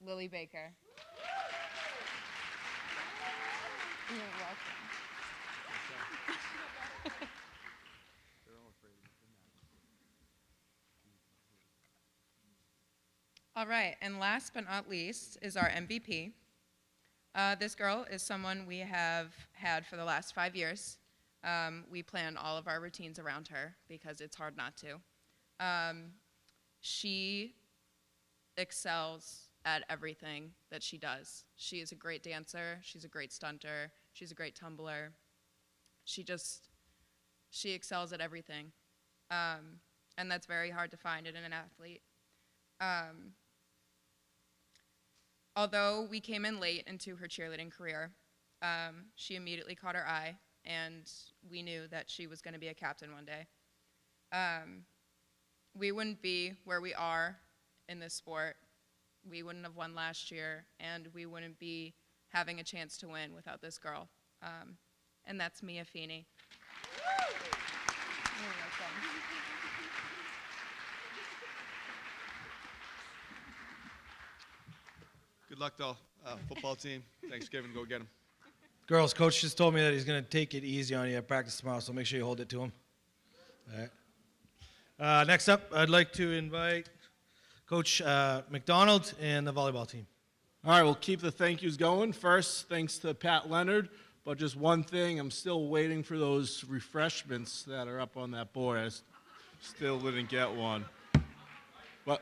Lily Baker. You're welcome. All right, and last but not least is our MVP. This girl is someone we have had for the last 5 years. We plan all of our routines around her because it's hard not to. She excels at everything that she does. She is a great dancer, she's a great stunter, she's a great tumbler. She excels at everything. And that's very hard to find in an athlete. Although we came in late into her cheerleading career, she immediately caught our eye, and we knew that she was going to be a captain one day. We wouldn't be where we are in this sport We wouldn't have won last year, and we wouldn't be having a chance to win without this girl. And that's Mia Feeney. You're welcome. Good luck to all football team. Thanksgiving, go get them. Girls, coach just told me that he's going to take it easy on you at practice tomorrow, so make sure you hold it to him. All right. Next up, I'd like to invite Coach McDonald and the volleyball team. All right, we'll keep the thank yous going. First, thanks to Pat Leonard, but just one thing, I'm still waiting for those refreshments that are up on that board. I still didn't get one. But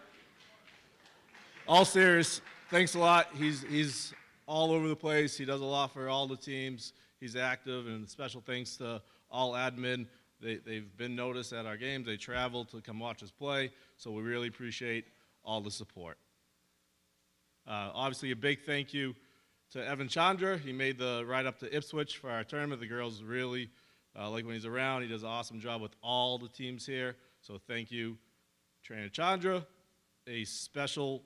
all serious, thanks a lot. He's all over the place. He does a lot for all the teams. He's active, and special thanks to all admin. They've been noticed at our games. They travel to come watch us play, so we really appreciate all the support. Obviously, a big thank you to Evan Chandra. He made the ride up to Ipswich for our tournament. The girls really like when he's around. He does an awesome job with all the teams here. So thank you, Trainer Chandra. A special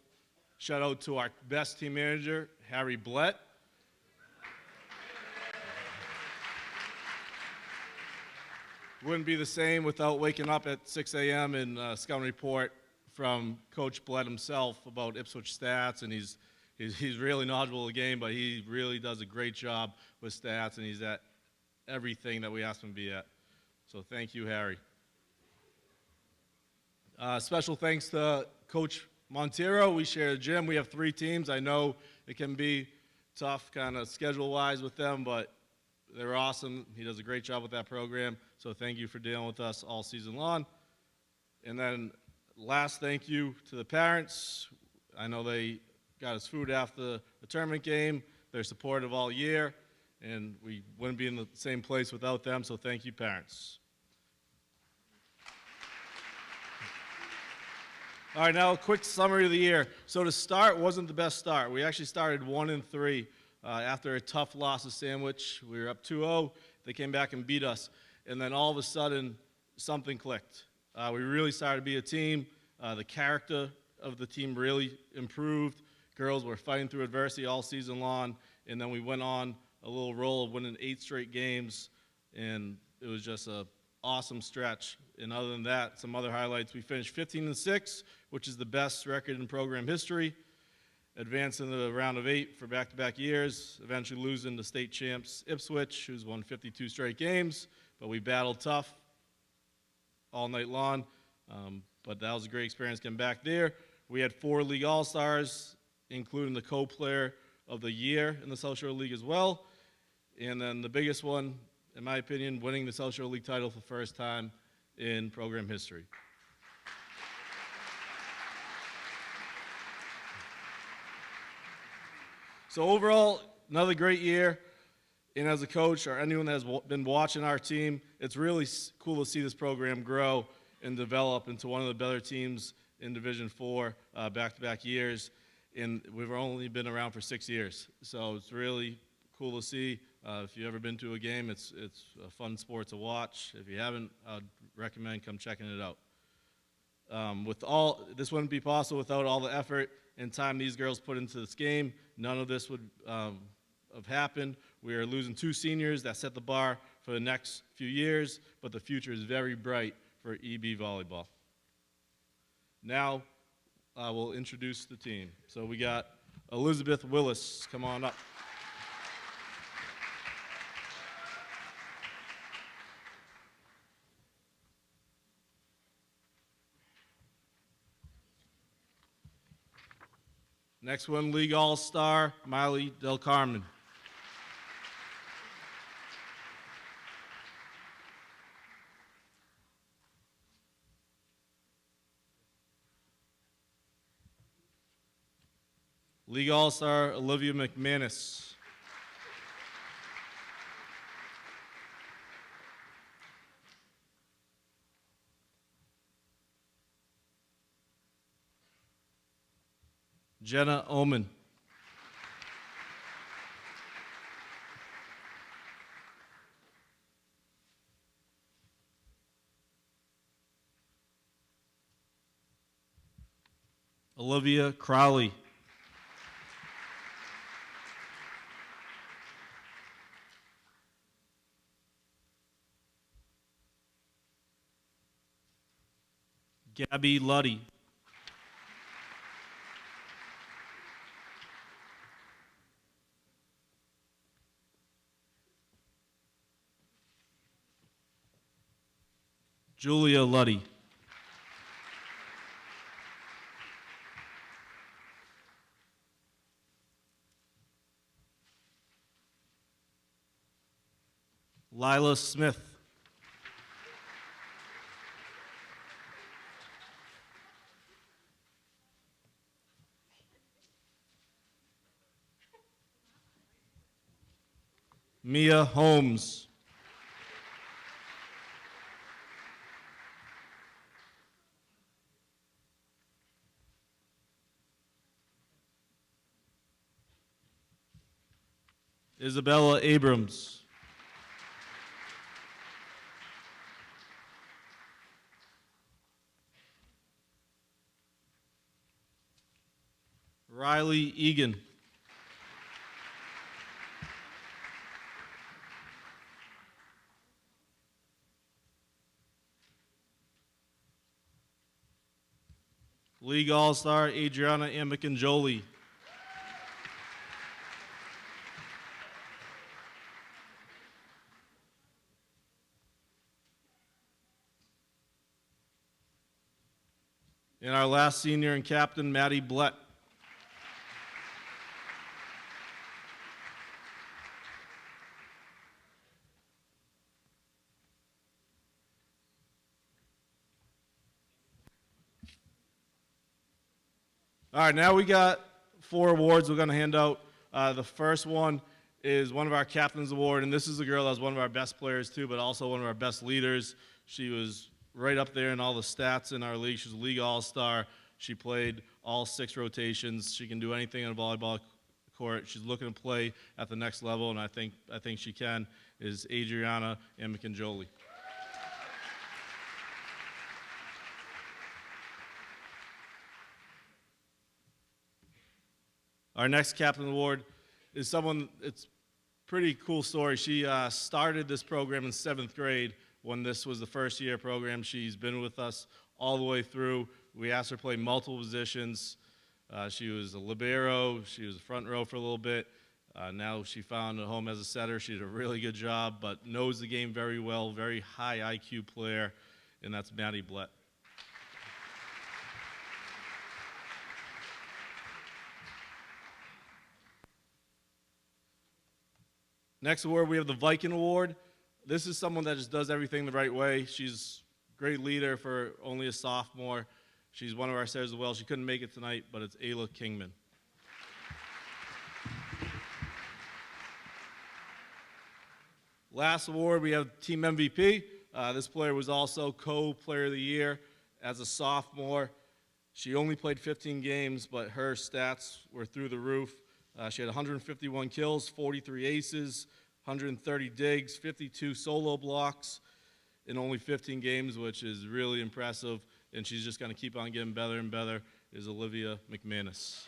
shout out to our best team manager, Harry Blett. Wouldn't be the same without waking up at 6 a.m. and scouting report from Coach Blett himself about Ipswich stats, and he's really knowledgeable of the game, but he really does a great job with stats, and he's at everything that we asked him to be at. So thank you, Harry. Special thanks to Coach Montero. We share a gym. We have 3 teams. I know it can be tough kind of schedule-wise with them, but they're awesome. He does a great job with that program, so thank you for dealing with us all season long. And then last thank you to the parents. I know they got us food after the tournament game. They're supportive all year, and we wouldn't be in the same place without them, so thank you, parents. All right, now a quick summary of the year. So to start wasn't the best start. We actually started 1-3 after a tough loss to Sandwich. We were up 2-0. They came back and beat us, and then all of a sudden something clicked. We really started to be a team. The character of the team really improved. Girls were fighting through adversity all season long, and then we went on a little roll of winning 8 straight games, and it was just an awesome stretch. And other than that, some other highlights. We finished 15-6, which is the best record in program history, advanced into the round of 8 for back-to-back years, eventually losing to state champs Ipswich, who's won 52 straight games, but we battled tough all night long. But that was a great experience getting back there. We had 4 league all-stars, including the co-player of the year in the South Shore League as well. And then the biggest one, in my opinion, winning the South Shore League title for the first time in program history. So overall, another great year. And as a coach or anyone that has been watching our team, it's really cool to see this program grow and develop into one of the better teams in Division IV back-to-back years. And we've only been around for 6 years. So it's really cool to see. If you've ever been to a game, it's a fun sport to watch. If you haven't, I'd recommend come checking it out. This wouldn't be possible without all the effort and time these girls put into this game. None of this would have happened. We are losing 2 seniors that set the bar for the next few years, but the future is very bright for EB volleyball. Now, I will introduce the team. So we got Elizabeth Willis, come on up. Next one, League All-Star, Miley Del Carmen. League All-Star, Olivia McManus. Jenna Oman. Olivia Crowley. Gabby Luddy. Julia Luddy. Lila Smith. Mia Holmes. Isabella Abrams. Riley Egan. League All-Star Adriana Ambicanjoli. And our last senior and captain, Maddie Blett. All right, now we got 4 awards we're going to hand out. The first one is one of our Captain's Award, and this is a girl that was one of our best players too, but also one of our best leaders. She was right up there in all the stats in our league. She's a league all-star. She played all 6 rotations. She can do anything on a volleyball court. She's looking to play at the next level, and I think she can, is Adriana Ambicanjoli. Our next Captain Award is someone, it's a pretty cool story. She started this program in 7th grade when this was the first year program. She's been with us all the way through. We asked her to play multiple positions. She was a libero. She was a front row for a little bit. Now she found a home as a setter. She did a really good job, but knows the game very well, very high IQ player, and that's Maddie Blett. Next award, we have the Viking Award. This is someone that just does everything the right way. She's a great leader for only a sophomore. She's one of our setters as well. She couldn't make it tonight, but it's Ayla Kingman. Last award, we have Team MVP. This player was also co-player of the year as a sophomore. She only played 15 games, but her stats were through the roof. She had 151 kills, 43 aces, 130 digs, 52 solo blocks in only 15 games, which is really impressive. And she's just going to keep on getting better and better, is Olivia McManus.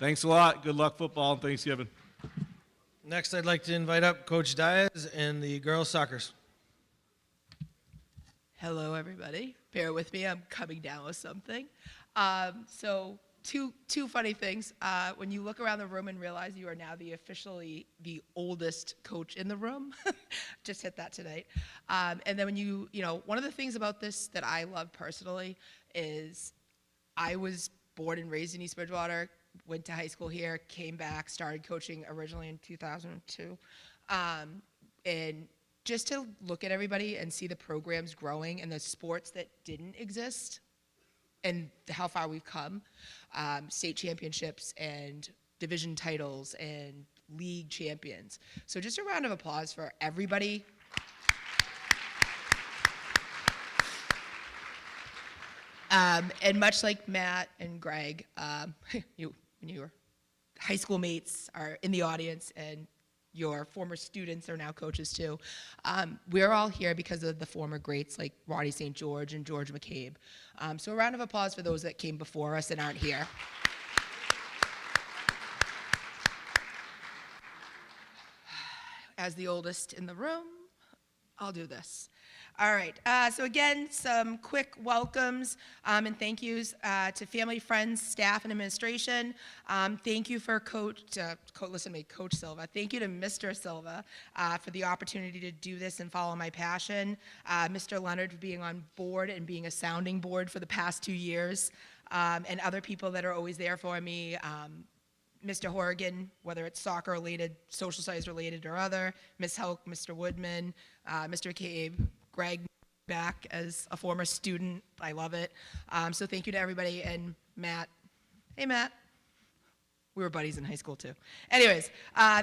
Thanks a lot. Good luck football and Thanksgiving. Next, I'd like to invite up Coach Diaz and the girls' soccers. Hello, everybody. Bear with me. I'm coming down with something. So two funny things. When you look around the room and realize you are now officially the oldest coach in the room, just hit that tonight. And then when you know, one of the things about this that I love personally is I was born and raised in East Bridgewater, went to high school here, came back, started coaching originally in 2002. And just to look at everybody and see the programs growing and the sports that didn't exist and how far we've come, state championships and division titles and league champions. So just a round of applause for everybody. And much like Matt and Greg, when you were high school mates are in the audience and your former students are now coaches too. We're all here because of the former greats like Ronnie St. George and George McCabe. So a round of applause for those that came before us and aren't here. As the oldest in the room, I'll do this. All right. So again, some quick welcomes and thank yous to family, friends, staff, and administration. Thank you for Coach Silva. Thank you to Mr. Silva for the opportunity to do this and follow my passion. Mr. Leonard for being on board and being a sounding board for the past 2 years, and other people that are always there for me. Mr. Horrigan, whether it's soccer related, social studies related, or other, Ms. Helk, Mr. Woodman, Mr. Cabe, Greg back as a former student. I love it. So thank you to everybody, and Matt. Hey, Matt. We were buddies in high school, too. Anyways,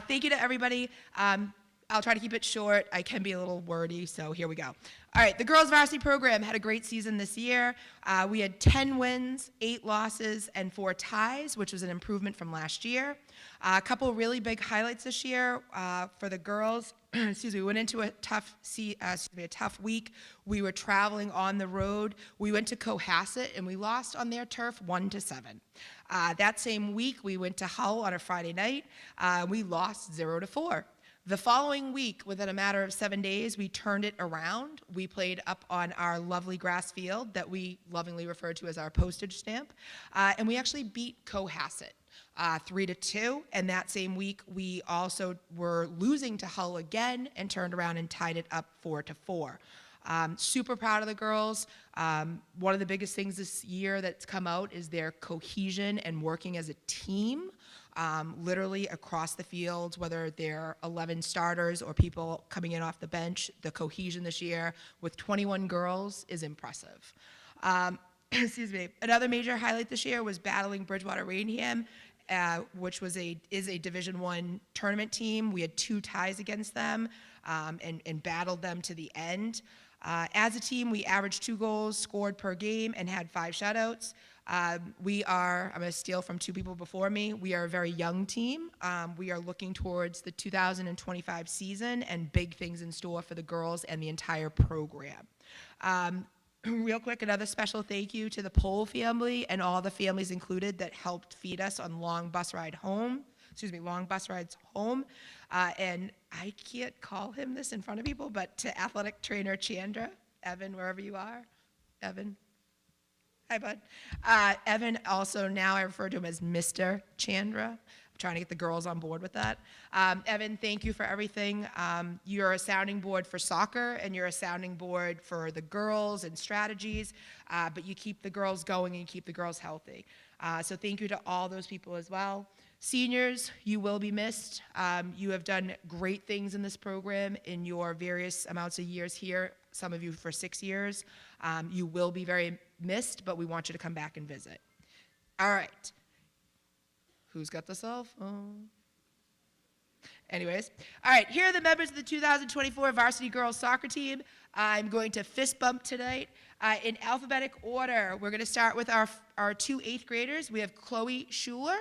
thank you to everybody. I'll try to keep it short. I can be a little wordy, so here we go. All right, the girls varsity program had a great season this year. We had 10 wins, 8 losses, and 4 ties, which was an improvement from last year. A couple really big highlights this year for the girls. We went into a tough week. We were traveling on the road. We went to Cohasset, and we lost on their turf 1-7. That same week, we went to Hull on a Friday night. We lost 0-4. The following week, within a matter of 7 days, we turned it around. We played up on our lovely grass field that we lovingly refer to as our postage stamp, and we actually beat Cohasset 3-2. And that same week, we also were losing to Hull again and turned around and tied it up 4-4. Super proud of the girls. One of the biggest things this year that's come out is their cohesion and working as a team. Literally across the field, whether they're 11 starters or people coming in off the bench, the cohesion this year with 21 girls is impressive. Another major highlight this year was battling Bridgewater Rainham, which is a Division I tournament team. We had 2 ties against them and battled them to the end. As a team, we averaged 2 goals scored per game and had 5 shutouts. I'm going to steal from 2 people before me. We are a very young team. We are looking towards the 2025 season and big things in store for the girls and the entire program. Real quick, another special thank you to the Pohl family and all the families included that helped feed us on long bus rides home. And I can't call him this in front of people, but to athletic trainer Chandra, Evan, wherever you are, Evan. Hi, bud. Evan, also now I refer to him as Mr. Chandra. I'm trying to get the girls on board with that. Evan, thank you for everything. You're a sounding board for soccer, and you're a sounding board for the girls and strategies, but you keep the girls going and you keep the girls healthy. So thank you to all those people as well. Seniors, you will be missed. You have done great things in this program in your various amounts of years here, some of you for 6 years. You will be very missed, but we want you to come back and visit. All right. Who's got the cell phone? Anyways, all right, here are the members of the 2024 Varsity Girls Soccer Team. I'm going to fist bump tonight. In alphabetic order, we're going to start with our 2 8th graders. We have Chloe Schuler.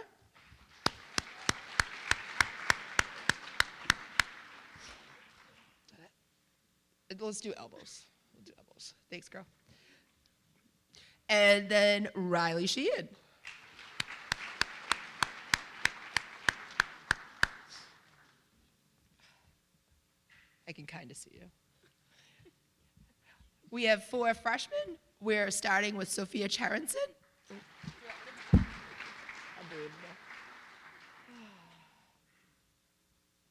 Let's do elbows. We'll do elbows. Thanks, girl. And then Riley Sheehan. I can kind of see you. We have 4 freshmen. We're starting with Sophia Charenson. Unbelievable.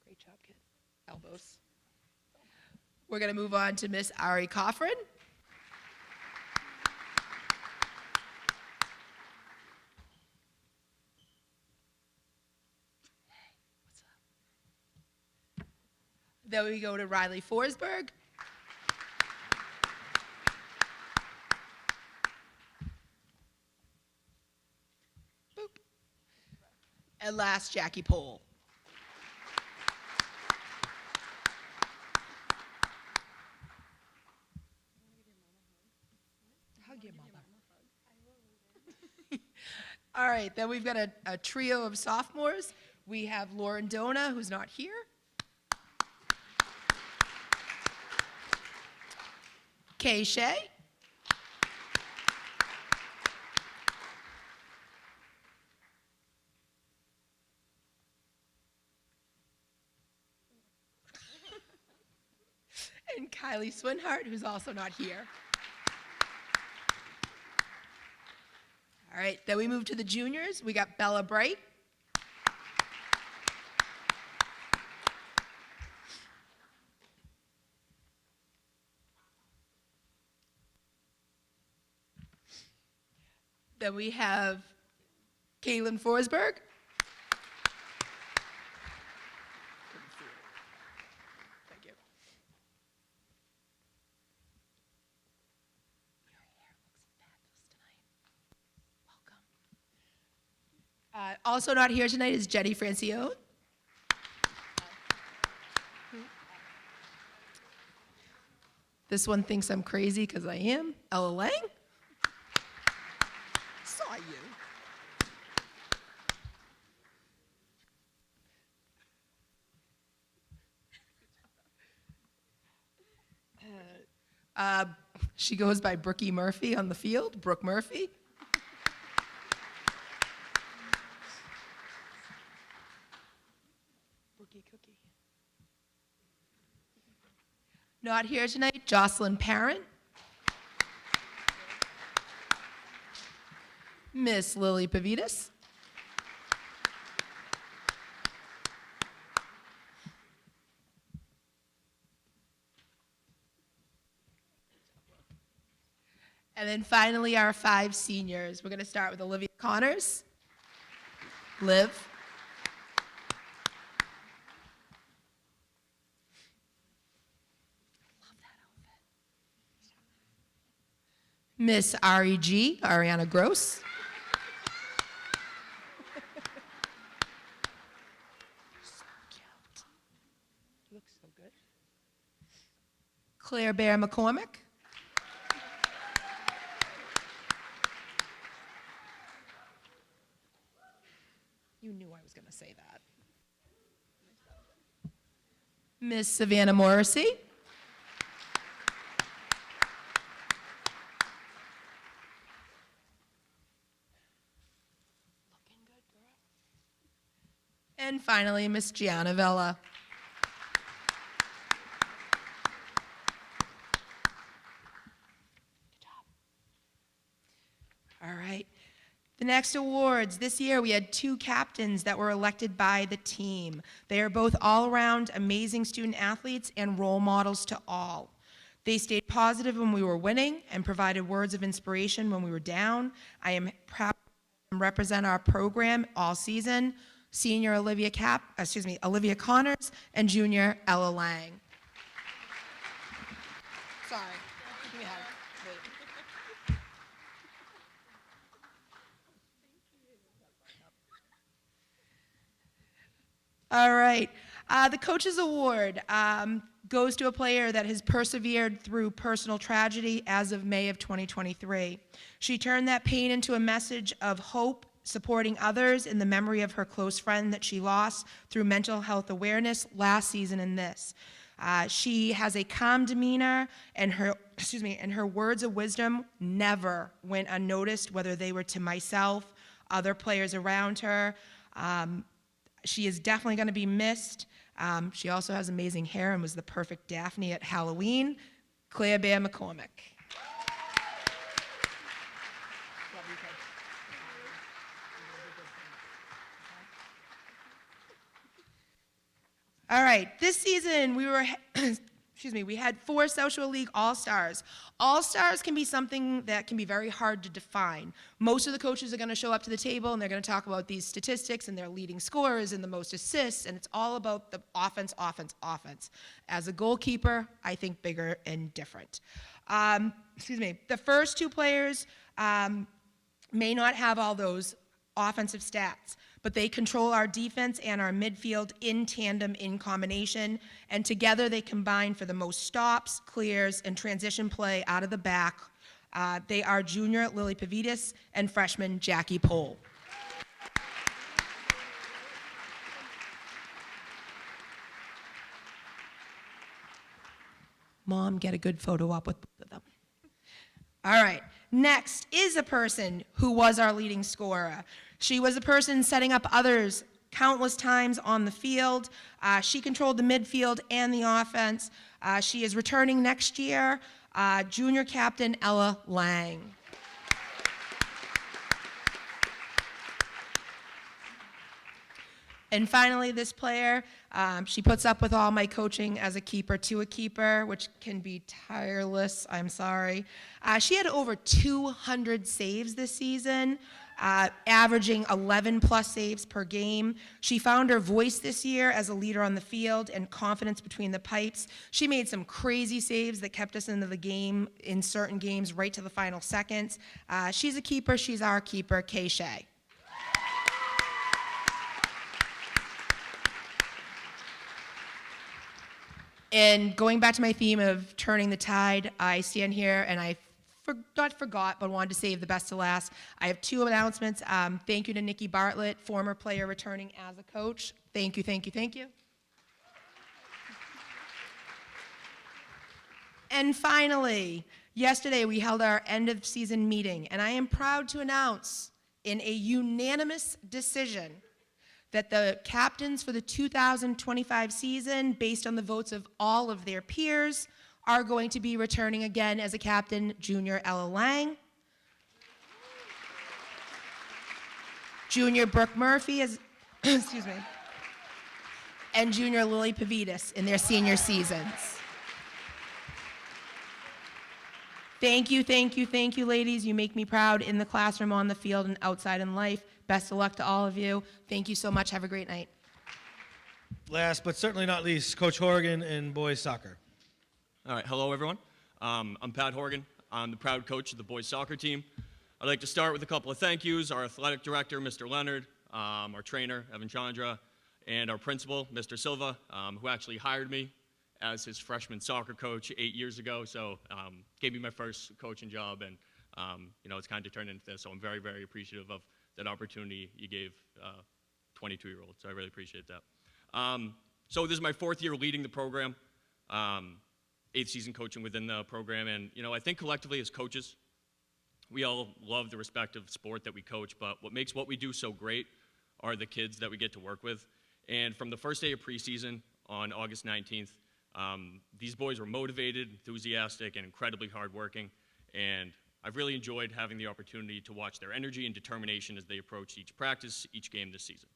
Great job, kid. Elbows. We're going to move on to Miss Ari Coffrin. Then we go to Riley Forsberg. Boop. And last, Jackie Pohl. Hug your mother. All right, then we've got a trio of sophomores. We have Lauren Dona, who's not here. Kay Shea. And Kylie Kylie Swinhart, who's also not here. All right, then we move to the juniors. We got Bella Bright. Then we have Caitlin Forsberg. Thank you. Your hair looks fabulous tonight. Welcome. Also not here tonight is Jenny Francione. This one thinks I'm crazy because I am. Ella Lang. Saw you. She goes by Brookie Murphy on the field, Brooke Murphy. Brookie Cookie. Not here tonight, Jocelyn Parent. Miss Lily Pavitas. And then finally, our 5 seniors. We're going to start with Olivia Connors. Liv. Love that outfit. Miss REG, Ariana Gross. So cute. You look so good. Claire Bear McCormick. You knew I was going to say that. Miss Savannah Morrissey. Looking good, girl. And finally, Miss Gianna Vella. Good job. All right. The next awards, this year we had 2 captains that were elected by the team. They are both all-around amazing student athletes and role models to all. They stayed positive when we were winning and provided words of inspiration when we were down. I am proud to represent our program all season, senior Olivia Connors and junior Ella Lang. Sorry. Give me a hug. Wait. All right. The Coaches Award goes to a player that has persevered through personal tragedy as of May of 2023. She turned that pain into a message of hope, supporting others in the memory of her close friend that she lost through mental health awareness last season and this. She has a calm demeanor, and her words of wisdom never went unnoticed, whether they were to myself, other players around her. She is definitely going to be missed. She also has amazing hair and was the perfect Daphne at Halloween. Claire Bear McCormick. All right, this season we had 4 Social League All-Stars. All-Stars can be something that can be very hard to define. Most of the coaches are going to show up to the table and they're going to talk about these statistics and their leading scorers and the most assists, and it's all about the offense, offense, offense. As a goalkeeper, I think bigger and different. The first 2 players may not have all those offensive stats, but they control our defense and our midfield in tandem, in combination, and together they combine for the most stops, clears, and transition play out of the back. They are junior Lily Pavitas and freshman Jackie Pohl. Mom, get a good photo up with both of them. All right, next is a person who was our leading scorer. She was a person setting up others countless times on the field. She controlled the midfield and the offense. She is returning next year, junior captain Ella Lang. And finally, this player, she puts up with all my coaching as a keeper to a keeper, which can be tireless, I'm sorry. She had over 200 saves this season, averaging 11 plus saves per game. She found her voice this year as a leader on the field and confidence between the pipes. She made some crazy saves that kept us into the game in certain games right to the final seconds. She's a keeper, she's our keeper, Kay Shea. And going back to my theme of turning the tide, I stand here and I forgot, but wanted to save the best to last. I have two announcements. Thank you to Nikki Bartlett, former player returning as a coach. Thank you, thank you, thank you. And finally, yesterday we held our end of season meeting, and I am proud to announce in a unanimous decision that the captains for the 2025 season, based on the votes of all of their peers, are going to be returning again as a captain, junior Ella Lang. Junior Brooke Murphy is, excuse me, and junior Lily Pavidis in their senior seasons. Thank you, thank you, thank you, ladies. You make me proud in the classroom, on the field, and outside in life. Best of luck to all of you. Thank you so much. Have a great night. Last but certainly not least, Coach Horgan in boys soccer. All right, hello everyone. I'm Pat Horgan. I'm the proud coach of the boys soccer team. I'd like to start with a couple of thank yous. Our athletic director, Mr. Leonard, our trainer, Evan Chandra, and our principal, Mr. Silva, who actually hired me as his freshman soccer coach 8 years ago. So gave me my first coaching job, and it's kind of turned into this. So I'm very, very appreciative of that opportunity you gave 22-year-olds. So I really appreciate that. So this is my fourth year leading the program, eighth season coaching within the program. And, I think collectively as coaches, we all love the respective sport that we coach, but what makes what we do so great are the kids that we get to work with. And from the first day of preseason on August 19th, these boys were motivated, enthusiastic, and incredibly hardworking. And I've really enjoyed having the opportunity to watch their energy and determination as they approach each practice, each game this season.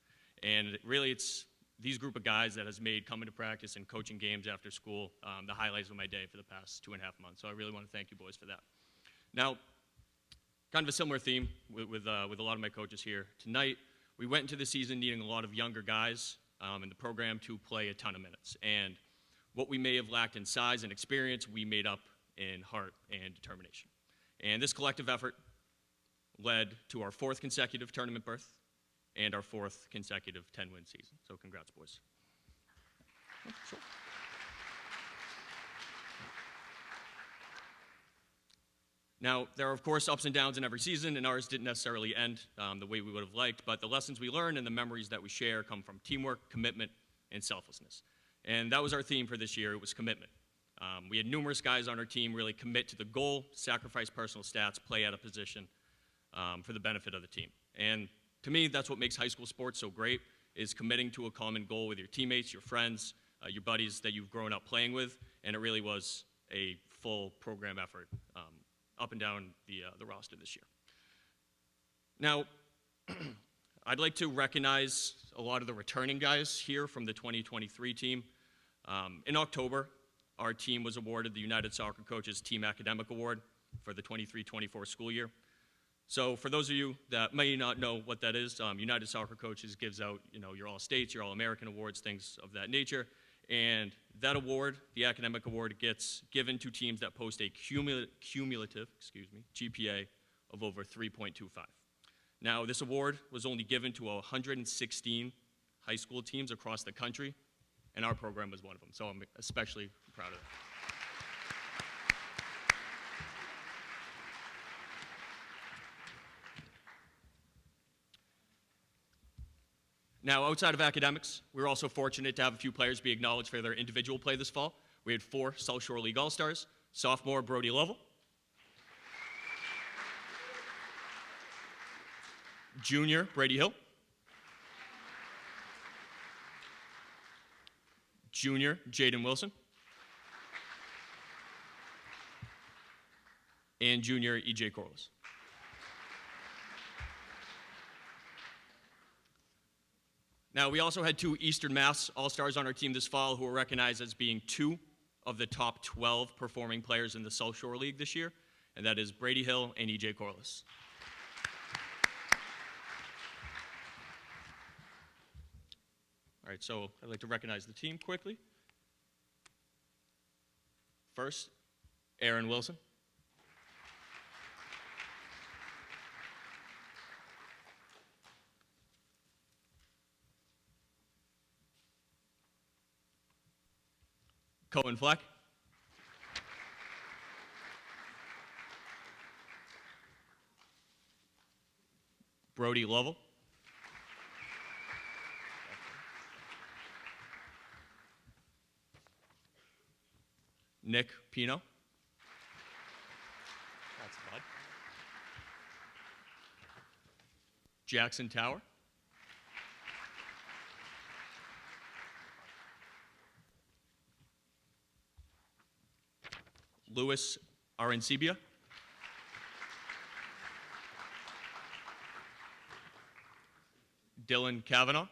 And really, it's these group of guys that has made coming to practice and coaching games after school the highlights of my day for the past 2.5 months. So I really want to thank you boys for that. Now, kind of a similar theme with a lot of my coaches here. Tonight, we went into the season needing a lot of younger guys in the program to play a ton of minutes. And what we may have lacked in size and experience, we made up in heart and determination. And this collective effort led to our fourth consecutive tournament berth and our fourth consecutive 10-win season. So congrats, boys. Sure. Now, there are, of course, ups and downs in every season, and ours didn't necessarily end the way we would have liked, but the lessons we learn and the memories that we share come from teamwork, commitment, and selflessness. And that was our theme for this year. It was commitment. We had numerous guys on our team really commit to the goal, sacrifice personal stats, play out of position for the benefit of the team. And to me, that's what makes high school sports so great, is committing to a common goal with your teammates, your friends, your buddies that you've grown up playing with, and it really was a full program effort up and down the roster this year. Now, I'd like to recognize a lot of the returning guys here from the 2023 team. In October, our team was awarded the United Soccer Coaches Team Academic Award for the 23-24 school year. So for those of you that may not know what that is, United Soccer Coaches gives out, your All-States, your All-American awards, things of that nature. And that award, the academic award, gets given to teams that post a cumulative GPA of over 3.25. Now, this award was only given to 116 high school teams across the country, and our program was one of them. So I'm especially proud of that. Now, outside of academics, we were also fortunate to have a few players be acknowledged for their individual play this fall. We had 4 South Shore League All-Stars, sophomore Brody Lovell, junior Brady Hill, junior Jaden Wilson, and junior EJ Corliss. Now, we also had 2 Eastern Mass All-Stars on our team this fall who were recognized as being 2 of the top 12 performing players in the South Shore League this year, and that is Brady Hill and EJ Corliss. All right, so I'd like to recognize the team quickly. First, Aaron Wilson. Cohen Fleck. Brody Lovell. Nick Pino. That's Bud. Jackson Tower. Louis Arencibia. Dylan Kavanaugh.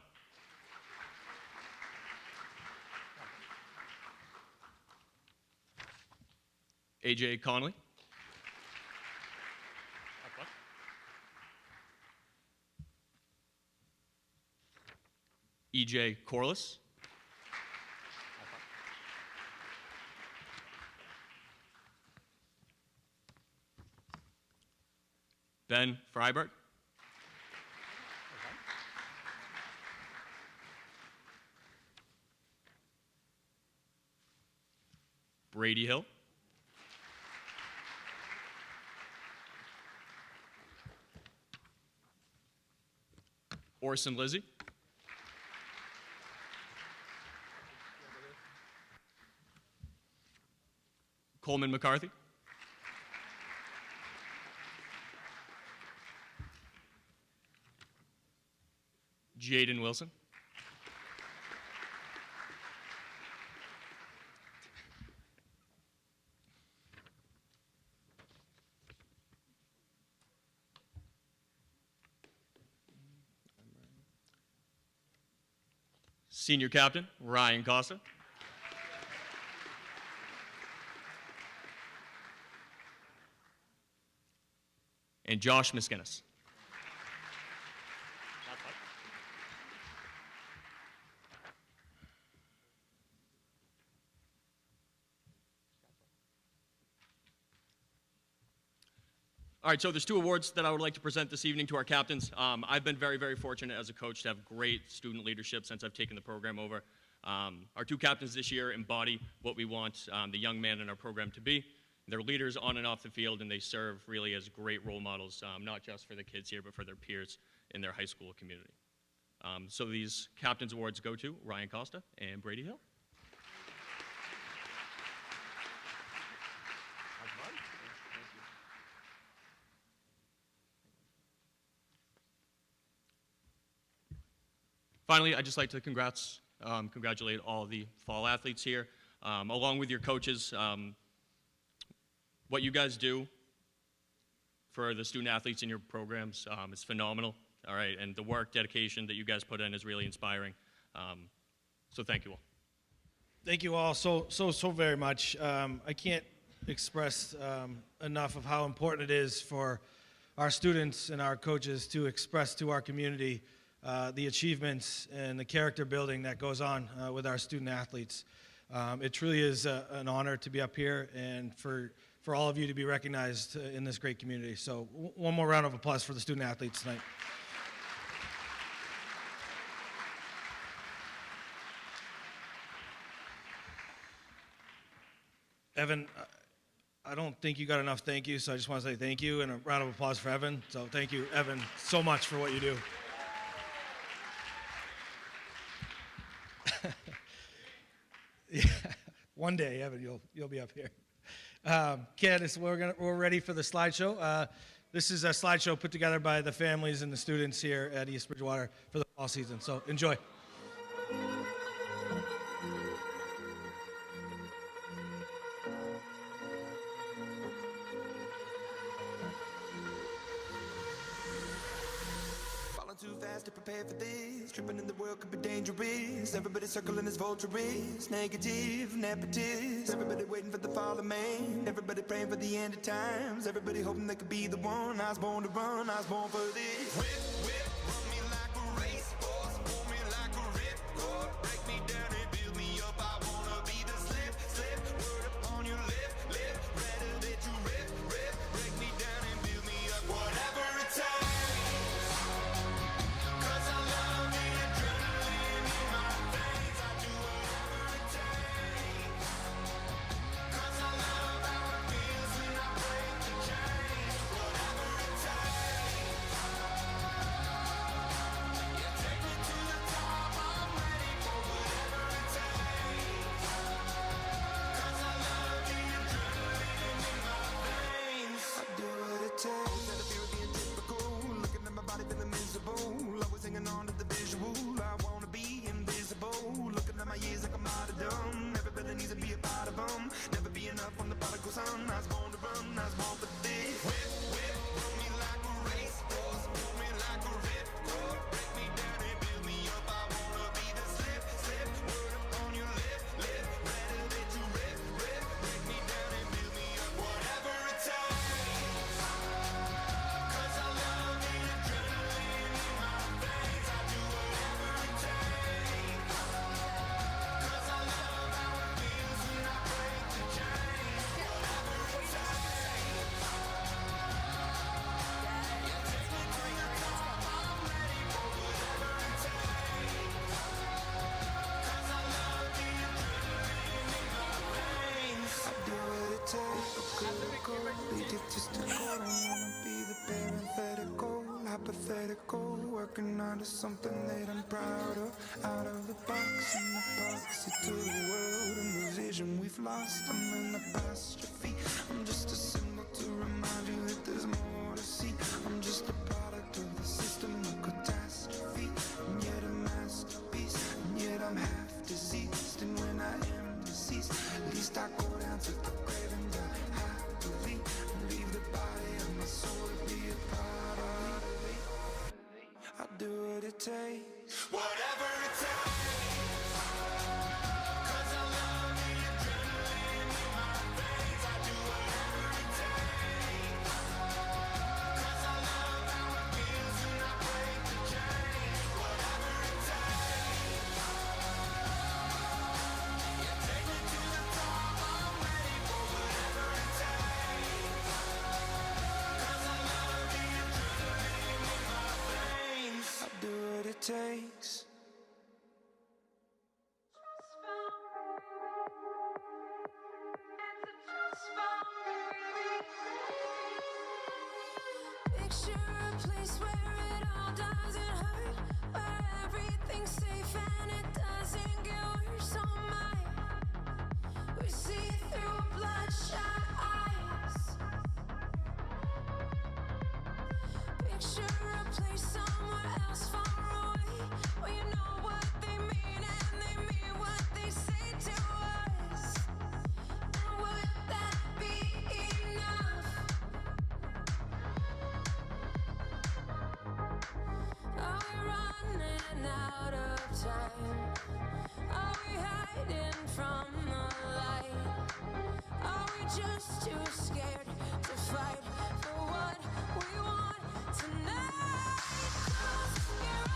AJ Conley. EJ Corliss. Ben Freiberg. Brady Hill. Orson Lizzie. Coleman McCarthy. Jaden Wilson. Senior captain, Ryan Costa. And Josh Miskinnis. All right, so there's 2 awards that I would like to present this evening to our captains. I've been very, very fortunate as a coach to have great student leadership since I've taken the program over. Our 2 captains this year embody what we want the young man in our program to be. They're leaders on and off the field, and they serve really as great role models, not just for the kids here, but for their peers in their high school community. So these captains awards go to Ryan Costa and Brady Hill. Finally, I'd just like to congratulate all the fall athletes here, along with your coaches. What you guys do for the student athletes in your programs is phenomenal, all right, and the work, dedication that you guys put in is really inspiring. So thank you all. Thank you all so very much. I can't express enough of how important it is for our students and our coaches to express to our community the achievements and the character building that goes on with our student athletes. It truly is an honor to be up here and for all of you to be recognized in this great community. So one more round of applause for the student athletes tonight. Evan, I don't think you got enough thank you, so I just want to say thank you and a round of applause for Evan. So thank you, Evan, so much for what you do. Yeah, one day, Evan, you'll be up here. Candace, we're ready for the slideshow. This is a slideshow put together by the families and the students here at East Bridgewater for the fall season. So enjoy. to prepare for this. Tripping in the world could be dangerous. Everybody circling as vultures, negative, nepotist. Everybody waiting for the fall of man. Everybody praying for the end of times. Everybody hoping they could be the one. I was born to run, I was born for this. Whip, whip, run me like a racehorse, pull me like a ripcord, break me down and build me up. I wanna be the slip, slip, word upon your lip, lip, rather that you rip, rip, break me down and build me up. Whatever it takes. Hanging on to the visual, I wanna be invisible. Looking at my years like I'm out of dumb. Everybody needs to be a part of them. Never be enough on the prodigal son. I was born to run, I was born for this. Whip, whip, run me like a racehorse, pull me like a ripcord, break me down and build me up. I wanna be the slip, slip, word upon your lip, lip, rather that you rip, rip, break me down and build me up. Whatever it takes. Hypothetical, working onto something that I'm proud of. Out of the box, in the box, to the world and the vision we've lost. I'm in apostrophe. I'm just a symbol to remind you that there's more to see. I'm just a product of the system of catastrophe, and yet a masterpiece, and yet I'm half diseased. And when I am deceased, at least I go down to the grave and die happily, and leave the body of my soul to be a part of me. I'll do what it takes, whatever it takes. Cause I love the adrenaline in my veins. I do whatever it takes. Cause I love how it feels when I break the chains. Whatever it takes. You take me to the top, I'm ready for whatever it takes. Cause I love the adrenaline in my veins. I'll do what it takes. Picture a place where it all doesn't hurt, where everything's safe and it doesn't get worse. Oh my, we see through bloodshot eyes. Picture a place somewhere else far away, where you know what they mean and they mean what they say to us. And would that be enough? Are we running out of time? Are we hiding from the light? Are we just too scared to fight for what we want tonight? Close your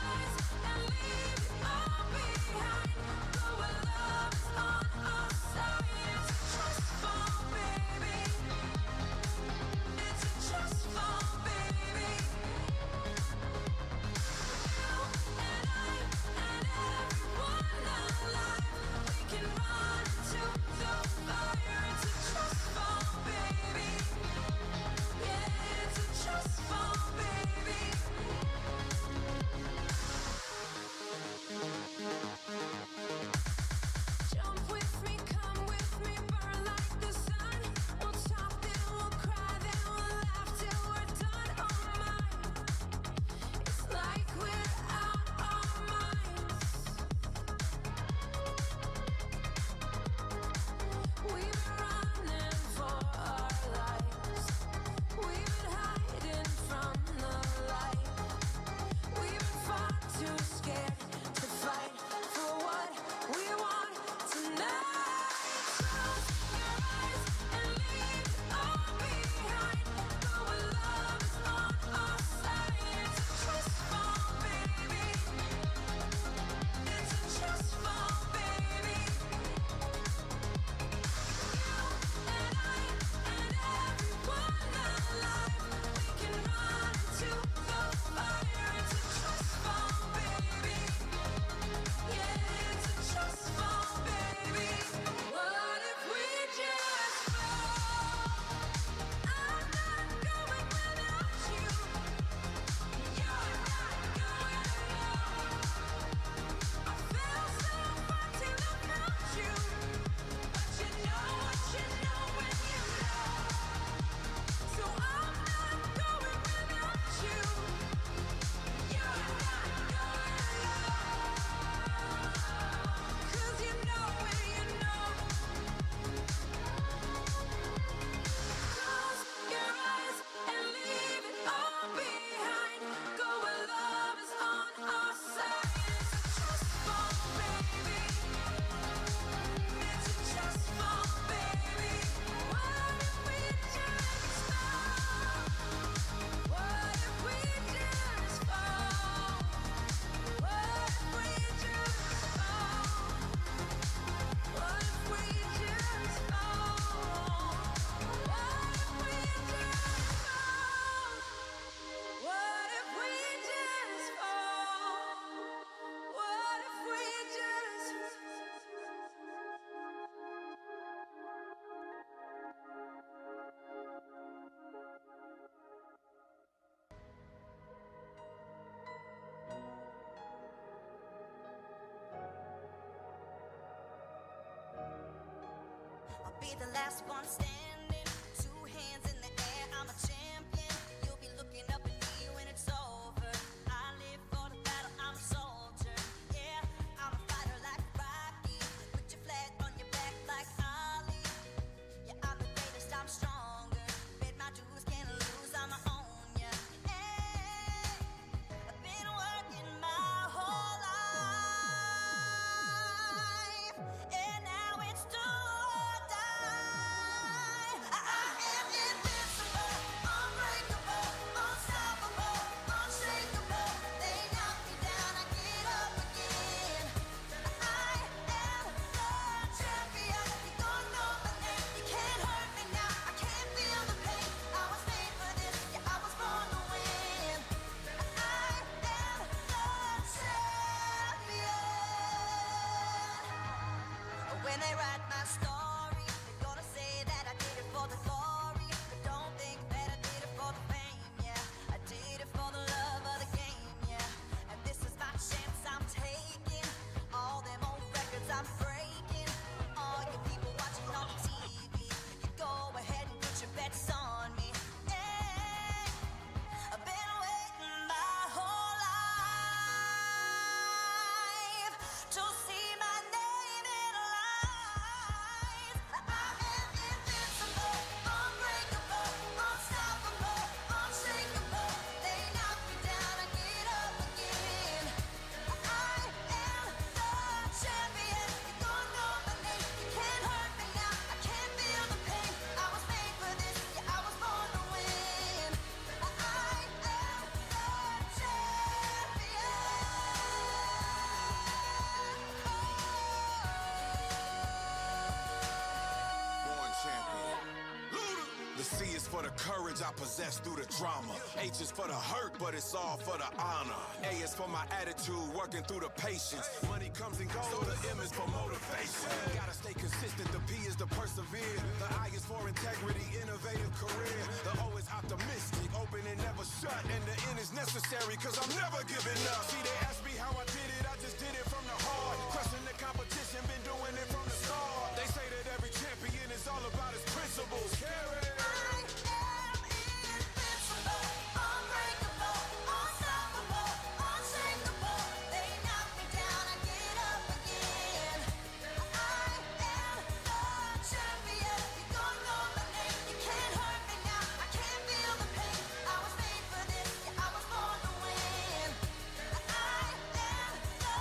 be the last one standing. 2 hands in the air, I'm a champion. You'll be looking up at me when it's over. I live for the battle, I'm a soldier. Yeah, I'm a fighter like Rocky. Put your flag on your back like Ali. Yeah, I'm the greatest, I'm stronger. Bet my dues, can't lose, I'ma own ya. Hey, I've been working my whole life, and now it's do or die. I am invincible, unbreakable, unstoppable, unshakable. They knock me down, I get up again. I am the champion. You don't know my name, you can't hurt me now. I can't feel the pain. I was made for this, yeah, I was born to win. I am the champion. When they write my story, they're gonna say that I did it for the glory. But don't think that I did it for the fame, yeah. I did it for the love of the game, yeah. And this is my chance I'm taking. All them old records I'm breaking. All you people watching on the TV, you go ahead and put your bets on me. Yeah, I've been waiting my whole life to see my name in lights. I am invincible, unbreakable, unstoppable, unshakable. They knock me down, I get up again. I am the champion. You don't know my name, you can't hurt me now. I can't feel the pain. I was made for this, yeah, I was born to win. I am the Born champion. The C is for the courage I possess through the drama. H is for the hurt, but it's all for the honor. A is for my attitude, working through the patience. Money comes and goes, so the M is for motivation. Gotta stay consistent, the P is to persevere. The I is for integrity, innovative career. The O is optimistic, open and never shut. And the N is necessary, cause I'm never giving up. See, they ask me how I did it, I just did it from the heart. Crushing the competition, been doing it from the start. They say that every champion is all about his principles. Carry. unbreakable, unstoppable, unshakable. They knock me down, I get up again. I am the champion. You don't know my name, you can't hurt me now. I can't feel the pain. I was made for this, yeah, I was born to win. I am the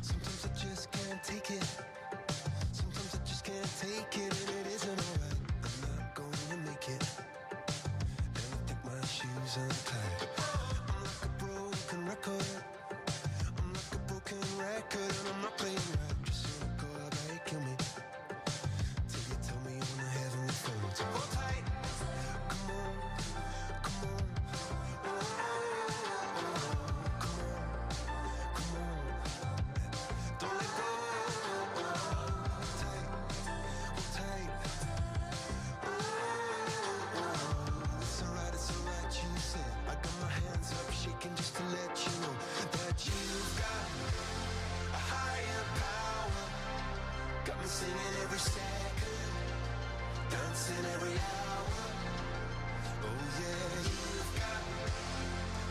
Sometimes I just can't take it. Sometimes I just can't take it, and it isn't alright. I'm not gonna make it. And I think my shoes untied. I'm like a broken record. I'm like a broken record, and I'm not playing right. Just so go out and kill me. Till you tell me on the heavenly phone. So hold tight. Come on, come on. Don't let go. Hold tight, hold tight. It's alright, you said. I got my hands up, shaking just to let you know that you've got a higher power. Got me singing every second, dancing every hour. Oh yeah, you've got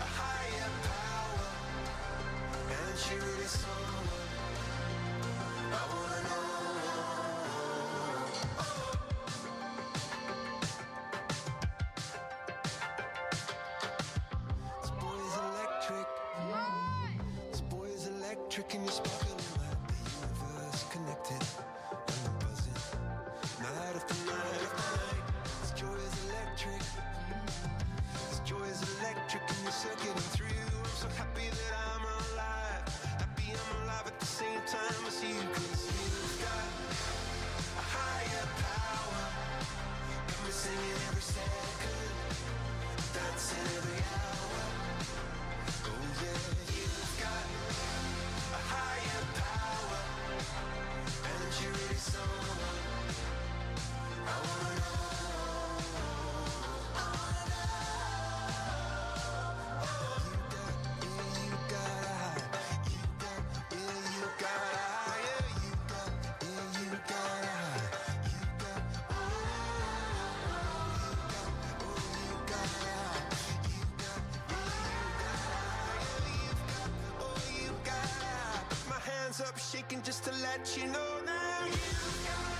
a higher power, and she really someone I wanna know. This boy is electric. This boy is electric, and you're sparkling like the universe connected. And I'm buzzing night after night after night. This joy is electric. This joy is electric, and you're circuiting through. in every hour. Oh yeah, you've got a higher power, and you're really someone I wanna know. I wanna know. You got a high. You got a high. Yeah, you got a high. You got my hands up shaking just to let you know now. You got